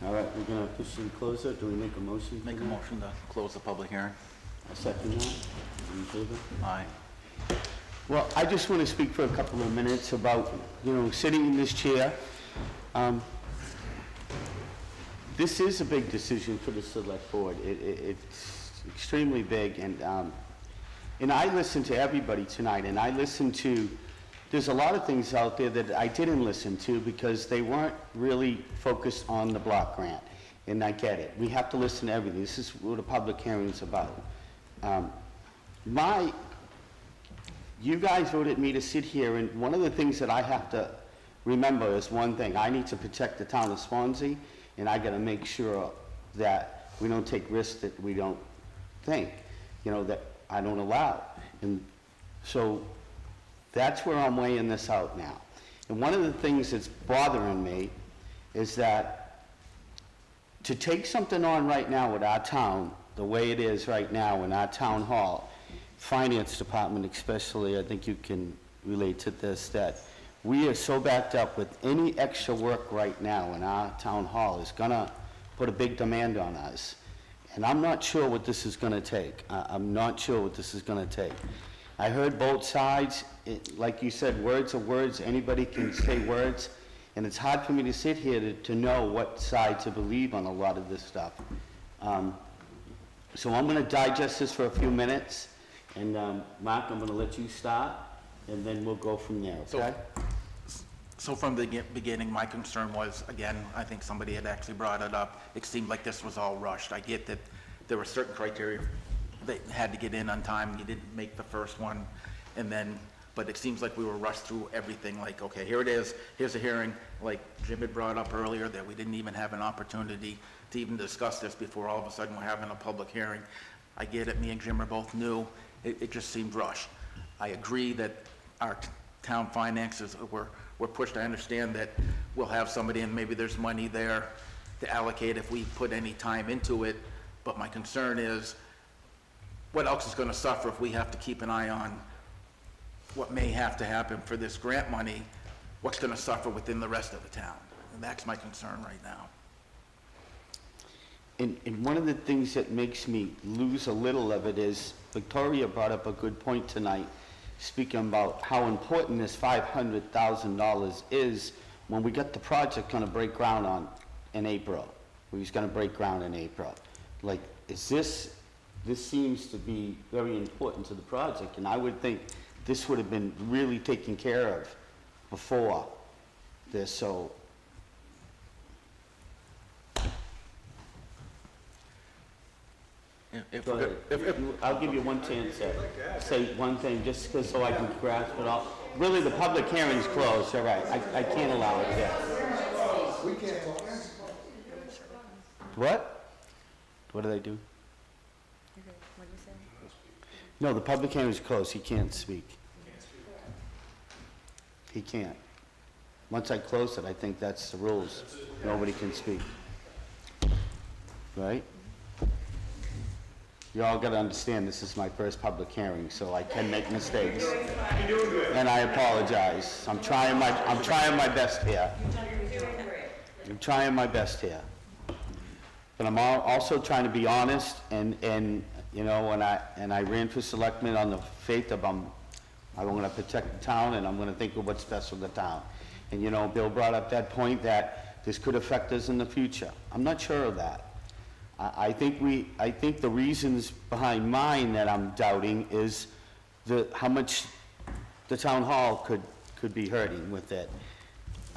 All right, we're going to officially close it. Do we make a motion? Make a motion to close the public hearing. I second that. In favor? Aye. Well, I just want to speak for a couple of minutes about, sitting in this chair. This is a big decision for the select board. It's extremely big, and I listened to everybody tonight, and there's a lot of things out there that I didn't listen to because they weren't really focused on the block grant, and I get it. We have to listen to everything. This is what a public hearing is about. You guys voted me to sit here, and one of the things that I have to remember is one thing. I need to protect the town of Swanzey, and I got to make sure that we don't take risks that we don't think, that I don't allow. And so that's where I'm weighing this out now. And one of the things that's bothering me is that to take something on right now with our town, the way it is right now in our town hall, finance department especially, I think you can relate to this, that we are so backed up with any extra work right now in our town hall is gonna put a big demand on us. And I'm not sure what this is gonna take. I'm not sure what this is gonna take. I heard both sides, like you said, words are words, anybody can say words, and it's hard for me to sit here to know what side to believe on a lot of this stuff. So I'm gonna digest this for a few minutes, and Mark, I'm gonna let you start, and then we'll go from there, okay? So from the beginning, my concern was, again, I think somebody had actually brought it up, it seemed like this was all rushed. I get that there were certain criteria that had to get in on time, you didn't make the first one, and then, but it seems like we were rushed through everything, like, okay, here it is, here's a hearing, like Jim had brought up earlier, that we didn't even have an opportunity to even discuss this before all of a sudden we're having a public hearing. I get it, me and Jim are both new, it just seemed rushed. I agree that our town finances were pushed. I understand that we'll have somebody and maybe there's money there to allocate if we put any time into it, but my concern is what else is going to suffer if we have to keep an eye on what may have to happen for this grant money, what's going to suffer within the rest of the town, and that's my concern right now. And one of the things that makes me lose a little of it is, Victoria brought up a good point tonight, speaking about how important this $500,000 is when we got the project gonna break ground in April. We was gonna break ground in April. Like, this seems to be very important to the project, and I would think this would have been really taken care of before this, so. Go ahead. I'll give you one chance to say one thing, just so I can grasp it all. Really, the public hearing's closed, all right. I can't allow it yet. We can't. What? What did I do? What did you say? No, the public hearing's closed. He can't speak. He can't. Once I close it, I think that's the rules. Nobody can speak. Right? You all gotta understand, this is my first public hearing, so I can make mistakes. And I apologize. I'm trying my best here. I'm trying my best here. But I'm also trying to be honest, and you know, and I ran for selectman on the faith of I'm gonna protect the town, and I'm gonna think of what's best for the town. And you know, Bill brought up that point that this could affect us in the future. I'm not sure of that. I think the reasons behind mine that I'm doubting is how much the town hall could be hurting with it.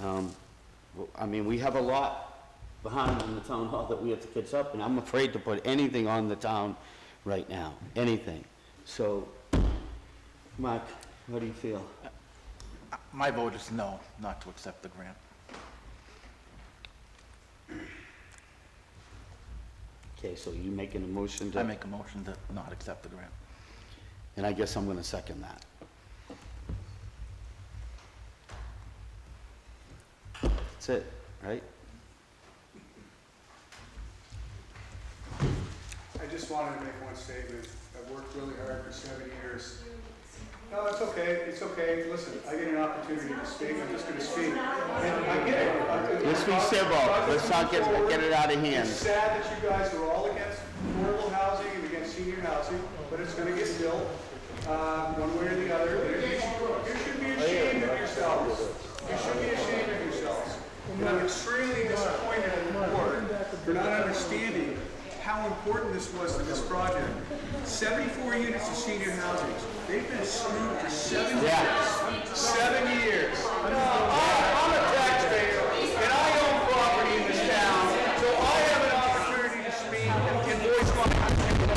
I mean, we have a lot behind in the town hall that we have to catch up, and I'm afraid to put anything on the town right now, anything. So, Mark, how do you feel? My vote is no, not to accept the grant. Okay, so you making a motion to? I make a motion to not accept the grant. And I guess I'm gonna second that. That's it, right? I just wanted to make one statement. I've worked really hard for 7 years. No, it's okay, it's okay. Listen, I get an opportunity to speak, I'm just gonna speak. And I get it. Let's be civil, let's not get it out of hand. It's sad that you guys are all against affordable housing and against senior housing, but it's gonna get built, one way or the other. You should be ashamed of yourselves. You should be ashamed of yourselves. And I'm extremely disappointed in the board for not understanding how important this was to this project. 74 units of senior housing. They've been screwed for 7 years. 7 years. I'm a taxpayer, and I own property in this town, so I have an opportunity to speak and voice my opinion.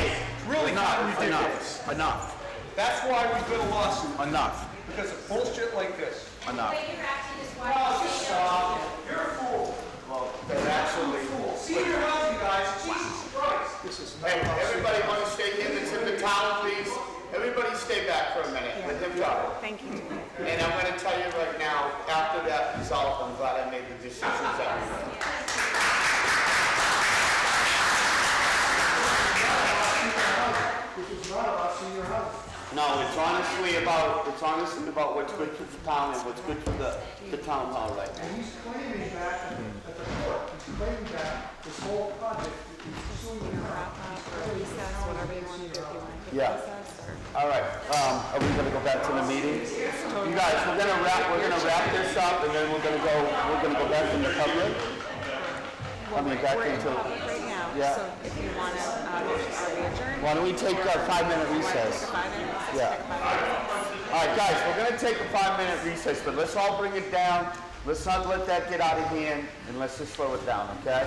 It's really not ridiculous. Enough. That's why we built a lawsuit. Enough. Because of bullshit like this. Enough. No, just stop. You're a fool. Well, that's absolutely a fool. Senior housing, guys. Jesus Christ. This is hey, everybody want to stay in that's in the town, please? Everybody stay back for a minute. Let him go. Thank you. And I'm going to tell you right now, after that result, I'm glad I made the decisions that I made. This is not about senior housing. No, it's honestly about what's good for the town and what's good for the town hall right now. And he's claiming that at the court, he's claiming that this whole project is pursuing the Whatever you want to do, if you want to Yeah. All right, are we gonna go back to the meeting? You guys, we're gonna wrap this up and then we're gonna go back into public. I mean, back We're in into, public right now, yeah. so if you want to, motion, are we adjourned? Why don't we take a 5-minute recess? Take a 5 minutes? Yeah. Take a 5 minutes. All right, guys, we're gonna take a 5-minute recess, but let's all bring it down. Let's not let that get out of hand, and let's just slow it down, okay?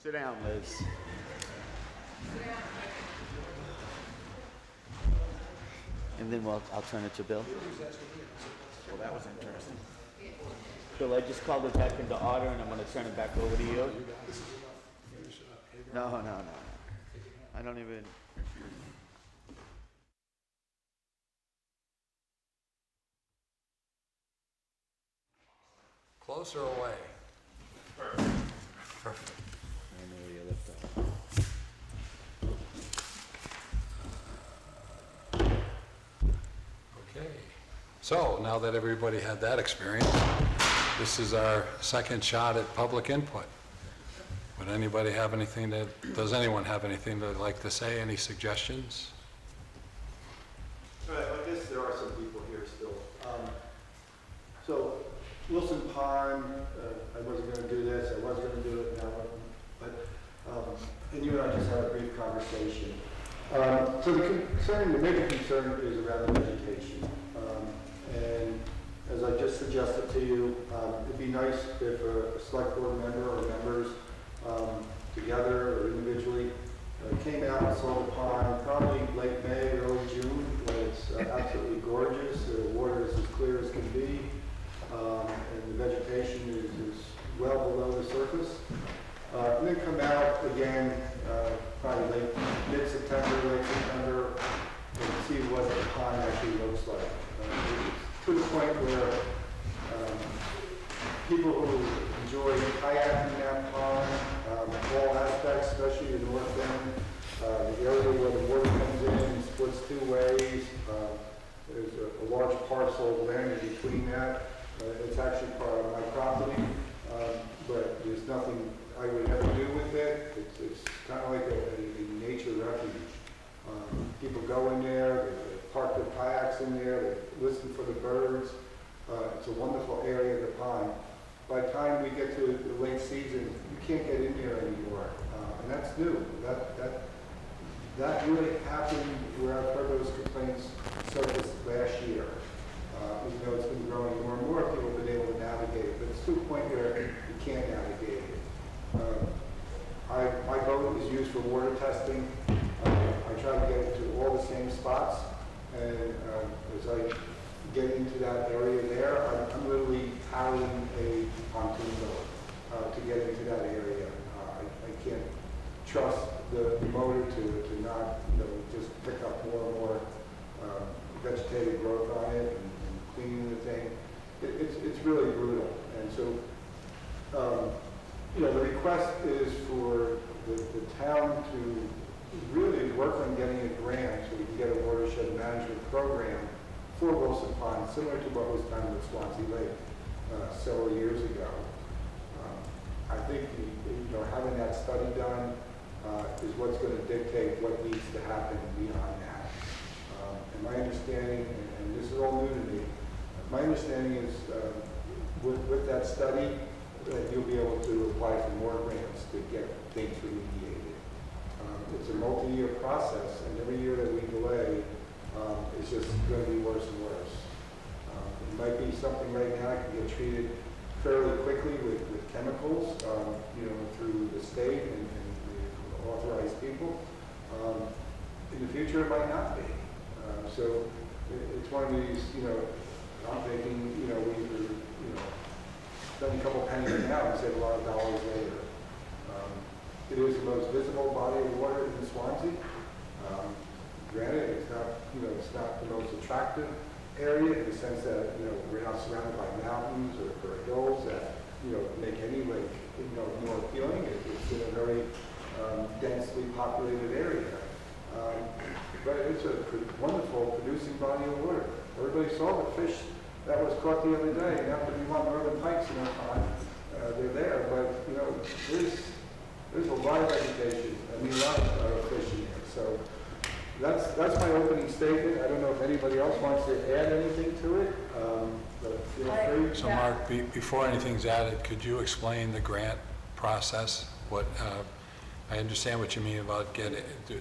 Sit down, Liz. And then I'll turn it to Bill. Well, that was interesting. Bill, I just called it back into order, and I'm going to turn it back over to you. No. I don't even... Close or away? Perfect. I know where you left off. Okay. So now that everybody had that experience, this is our second shot at public input. Would anybody have anything does anyone have anything they'd like to say? Any suggestions? All right, I guess there are some people here still. So Wilson Pond, I wasn't going to do this, I was going to do it now, but, and you and I just had a brief conversation. So the major concern is around the vegetation. And as I just suggested to you, it'd be nice if a select board member or members together or individually came out and saw the pond, probably late May, early June, when it's absolutely gorgeous. The water is as clear as can be, and the vegetation is well below the surface. And then come out again, probably mid-September, late September, and see what the pond actually looks like. To the point where people who enjoy kayaking that pond, all aspects, especially the north end, the area where the water comes in and splits two ways. There's a large parcel of land in between that. It's actually part of my property, but there's nothing I would ever do with it. It's kind of like a nature refuge. People go in there, they park their kayaks in there, they listen for the birds. It's a wonderful area of the pond. By the time we get to the late season, you can't get in there anymore, and that's new. That really happened where I've heard those complaints surface last year. Even though it's been growing more and more, people have been able to navigate it, but it's to a point where you can't navigate it. My boat is used for water testing. I try to get it to all the same spots, and as I get into that area there, I'm literally powering a pontoon boat to get into that area. I can't trust the motor to not, just pick up more and more vegetative growth on it and cleaning the thing. It's really brutal. And so, the request is for the town to really work on getting a grant so we can get a watershed management program for Wilson Pond, similar to what was done with Swanzey Lake several years ago. I think having that study done is what's going to dictate what needs to happen beyond that. And my understanding, and this is all new to me, my understanding is with that study that you'll be able to apply for more grants to get things remediated. It's a multi-year process, and every year that we delay, it's just going to be worse and worse. It might be something right now that can get treated fairly quickly with chemicals, through the state and the authorized people. In the future, it might not be. So it's one of these, I'm thinking, we spend a couple pennies now and save a lot of dollars later. It is the most visible body of water in Swansea. Granted, it's not the most attractive area in the sense that, we're not surrounded by mountains or hills that, make any lake, more appealing. It's in a very densely populated area. But it's a wonderful producing body of water. Everybody saw the fish that was caught the other day, and after we want northern pikes in our pond, they're there. But, there's a lot of vegetation, a lot of fish in here. So that's my opening statement. I don't know if anybody else wants to add anything to it, but feel free. So Mark, before anything's added, could you explain the grant process? What I understand what you mean about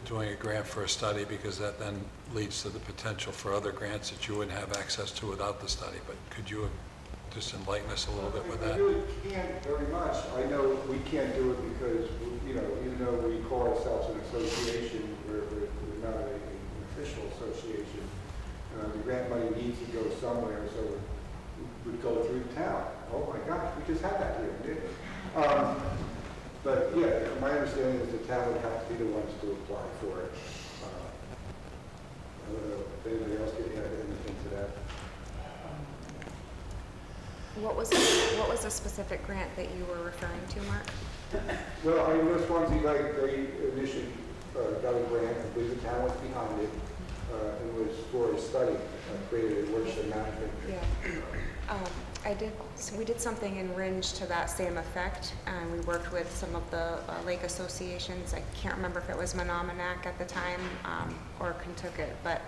doing a grant for a study, because that then leads to the potential for other grants that you wouldn't have access to without the study. But could you just enlighten us a little bit with We that. really can't very much. I know we can't do it because, you know, even though we call ourselves an association, we're not an official association. The grant money needs to go somewhere, so it would go through town. Oh my gosh, we just had that here, didn't we? But yeah, my understanding is the town would have to be the ones to apply for it. I don't know if anybody else could add anything to that. What was the specific grant that you were referring to, Mark? Well, I know Swanzey, they initially got a grant, I believe the town was behind it, and was for a study, created a watershed management. Yeah. So we did something in Ringe to that same effect, and we worked with some of the lake associations. I can't remember if it was Menominee at the time, or Kentucket, but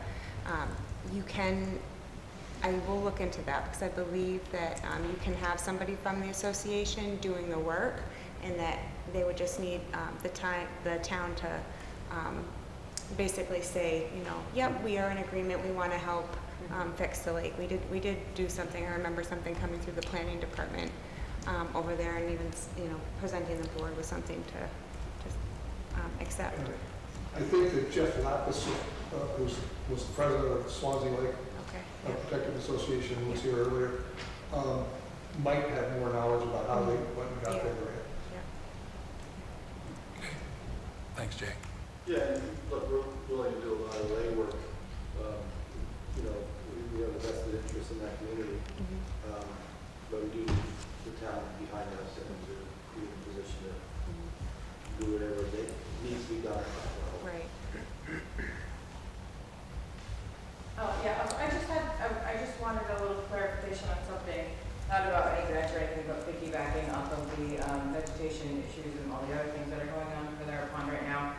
I will look into that, because I believe that you can have somebody from the association doing the work, and that they would just need the town to basically say, you know, yep, we are in agreement, we want to help fix the lake. We did do something. I remember something coming through the planning department over there, and even, you know, presenting the board with something to accept. I think that Jeff Lapis, who was the president of the Swanzey Lake Protective Association, who was here earlier, might have more knowledge about how they went and got their grant. Okay. Thanks, Jay. Yeah, and look, we're willing to do a lot of lay work. You know, we have a vested interest in that community, but we do need the town behind us and to be in a position to do whatever needs to be done. Right. I just wanted a little clarification on something, not about any grants or anything, but piggybacking off of the vegetation issues and all the other things that are going on for their pond right now.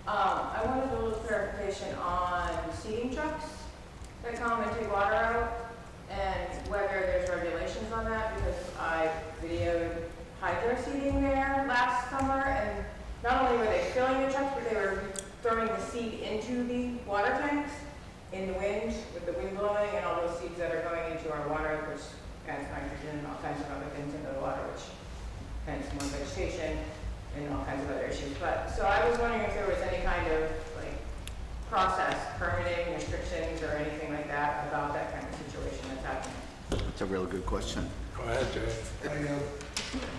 I wanted a little clarification on seeding trucks that come and take water out, and whether there's regulations on that, because I videoed hydro seeding there last summer, and not only were they filling the trucks, but they were throwing the seed into the water tanks in the wind, with the wind blowing, and all those seeds that are going into our water, which adds nitrogen and all kinds of other things into the water, which hence more vegetation and all kinds of other issues. But, so I was wondering if there was any kind of, like, process, permitting, restrictions, or anything like that about that kind of situation that's happening. That's a real good question. Go ahead, Jay.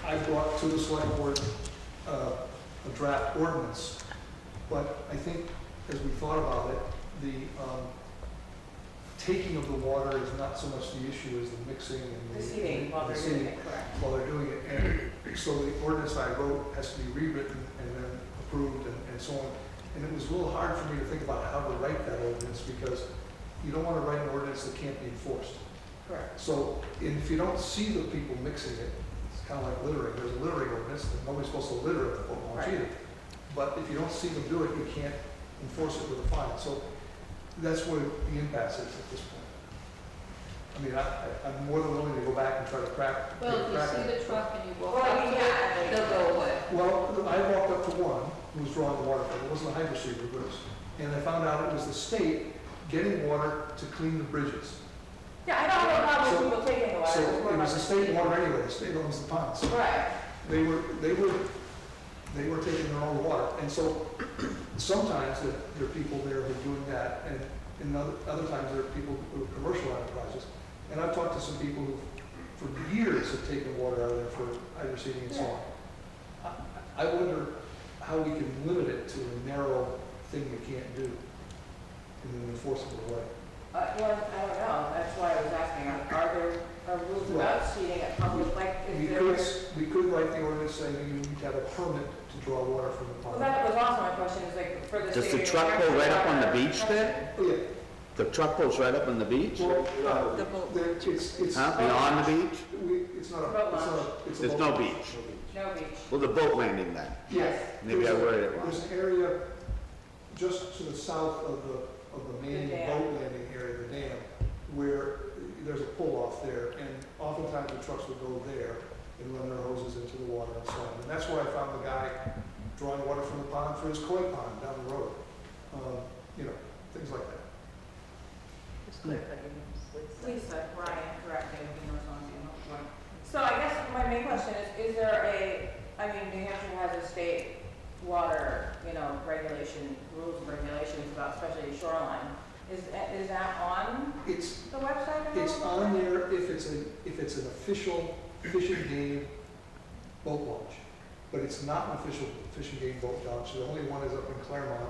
I brought to the select board a draft ordinance, but I think as we thought about it, the taking of the water is not so much the issue as the mixing and The seeding while they're doing it, correct. while they're doing it. And so the ordinance I wrote has to be rewritten and then approved and so on. And it was a little hard for me to think about how to write that ordinance, because you don't want to write an ordinance that can't be enforced. Correct. So if you don't see the people mixing it, it's kind of like littering. There's a littering ordinance, and nobody's supposed to litter at the foot launch either. But if you don't see them do it, you can't enforce it with a fine. So that's where the impasse is at this point. I mean, I'm more than willing to go back and try to crack. Well, if you see it. the truck and you walk up to it, they'll go away. Well, I walked up to one who was drawing the water from it. It wasn't a hydro seeder, it was. And I found out it was the state getting water to clean the bridges. Yeah, I don't have a problem with people taking the water. So it was the state water anyway, the state owns the ponds. Right. They were taking their own water. And so sometimes there are people there who are doing that, and other times there are people who are commercial enterprises. And I've talked to some people who for years have taken water out of there for hydro seeding and so on. I wonder how we can limit it to a narrow thing you can't do in an enforceable way. Well, I don't know, that's why I was asking, are there rules about seeding at public, like, is there? We could write the ordinance saying you need to have a permit to draw water from the pond. Well, that was also my question, is like, for the Does state. the truck go right up on the beach there? Oh, yeah. The truck goes right up on the beach? Well, it's Huh? Beyond the beach? It's not it's a There's boat no launch. beach. No beach. Well, the boat landing then? Yes. Maybe I worded it wrong. There's an area just to the south of the main boat landing area, the dam, where there's a pull-off there, and oftentimes the trucks would go there and run their hoses into the water and so on. And that's where I found the guy drawing water from the pond for his koi pond down the road. Things like that. Lisa, Ryan, correct, me, he knows what I'm main question is there I mean, New Hampshire has a state water, regulation, rules and regulations about especially shoreline. Is that on The website? It's on there if it's an official fishing game boat launch, but it's not an official fishing game boat launch. The only one is up in Claremont,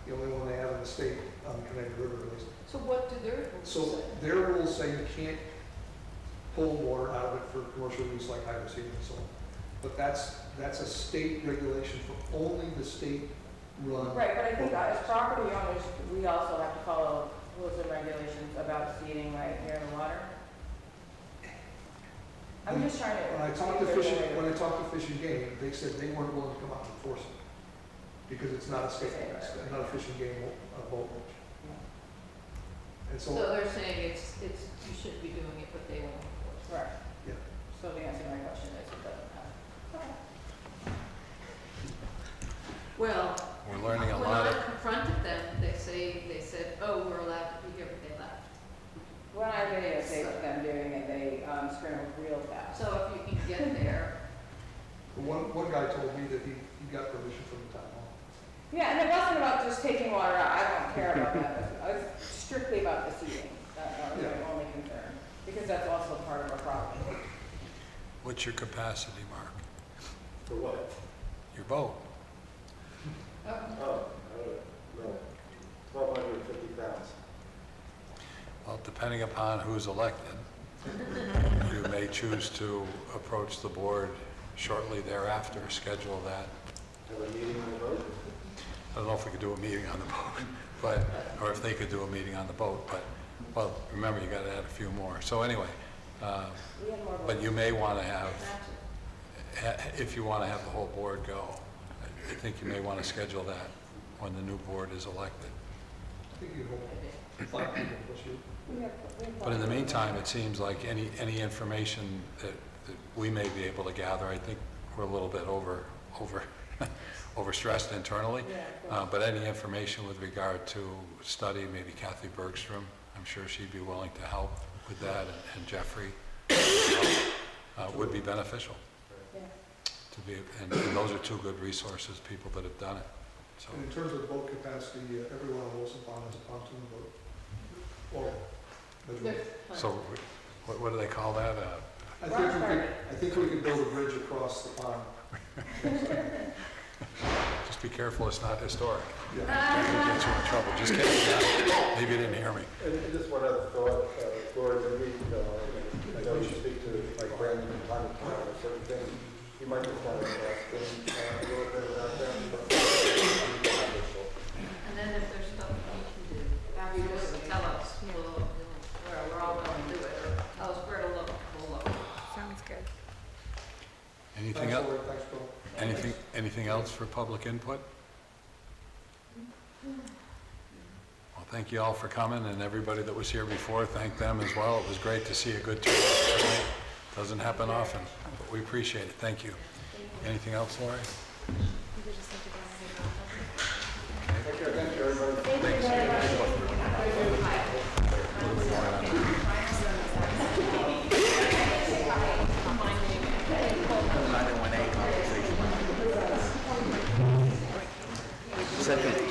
the only one they have in the state on Connecticut River at least. So what do their rules say? So their rules say you can't pull water out of it for commercial use like hydro seeding and so on. But that's a state regulation for only the state run. Right, but I think as property owners, we also have to follow rules and regulations about seeding right near the water. I'm just trying to. When I talked to Fish and Game, they said they weren't willing to come out and enforce it because it's not a state, it's not a fishing game boat launch. And So they're saying it's, you shouldn't be doing it, but they won't enforce it. Right. Yeah. So the answer to my question is it doesn't matter. Okay. Well, We're learning a when lot I of, confronted them, they said, oh, we're allowed to be here, but they left. When I videotaped them doing it, they scrambled real fast. So if you can get there, One guy told me that he got permission from the town hall. Yeah, and it wasn't about just taking water out. I don't care about that. It was strictly about the seeding. That was my only concern, because that's also part of our property. what's your capacity, Mark? For what? Your boat? Oh, I don't know. 1,250 pounds. Well, depending upon who's elected, you may choose to approach the board shortly thereafter, schedule that. Have a meeting on the boat? I don't know if we could do a meeting on the boat, but, or if they could do a meeting on the boat, but, well, remember, you gotta add a few more. So anyway, but you may wanna have, if you wanna have the whole board go, I think you may wanna schedule that when the new board is elected. I think you hold 5 people plus you. But in the meantime, it seems like any information that we may be able to gather, I think we're a little bit overstressed internally. But any information with regard to study, maybe Kathy Bergstrom, I'm sure she'd be willing to help with that, and Jeffrey, would be beneficial. To be, and those are two good resources, people that have done it. So. And in terms of boat capacity, everyone on Wilson Pond has a pontoon boat. Or, So what do they call that? I think we could build a bridge across the pond. Just be careful, it's not historic. Yeah. That could get you in trouble. Just kidding. Maybe you didn't hear me. And just one other thought, Gloria, maybe, I know you speak to like Brandon from time to time or certain things. You might just want to ask them a little bit about that. and then if there's stuff we can do, you just tell us, we're all going to do it, or tell us where to look, we'll look. Sounds good. Anything Thanks, else? Lori. Thanks, Bill. Anything else for public input? Well, thank you all for coming, and everybody that was here before, thank them as well. It was great to see a good turnout tonight. Doesn't happen often, but we appreciate it. Thank you. Anything else, Lori? Take care, thank you, everybody. Second.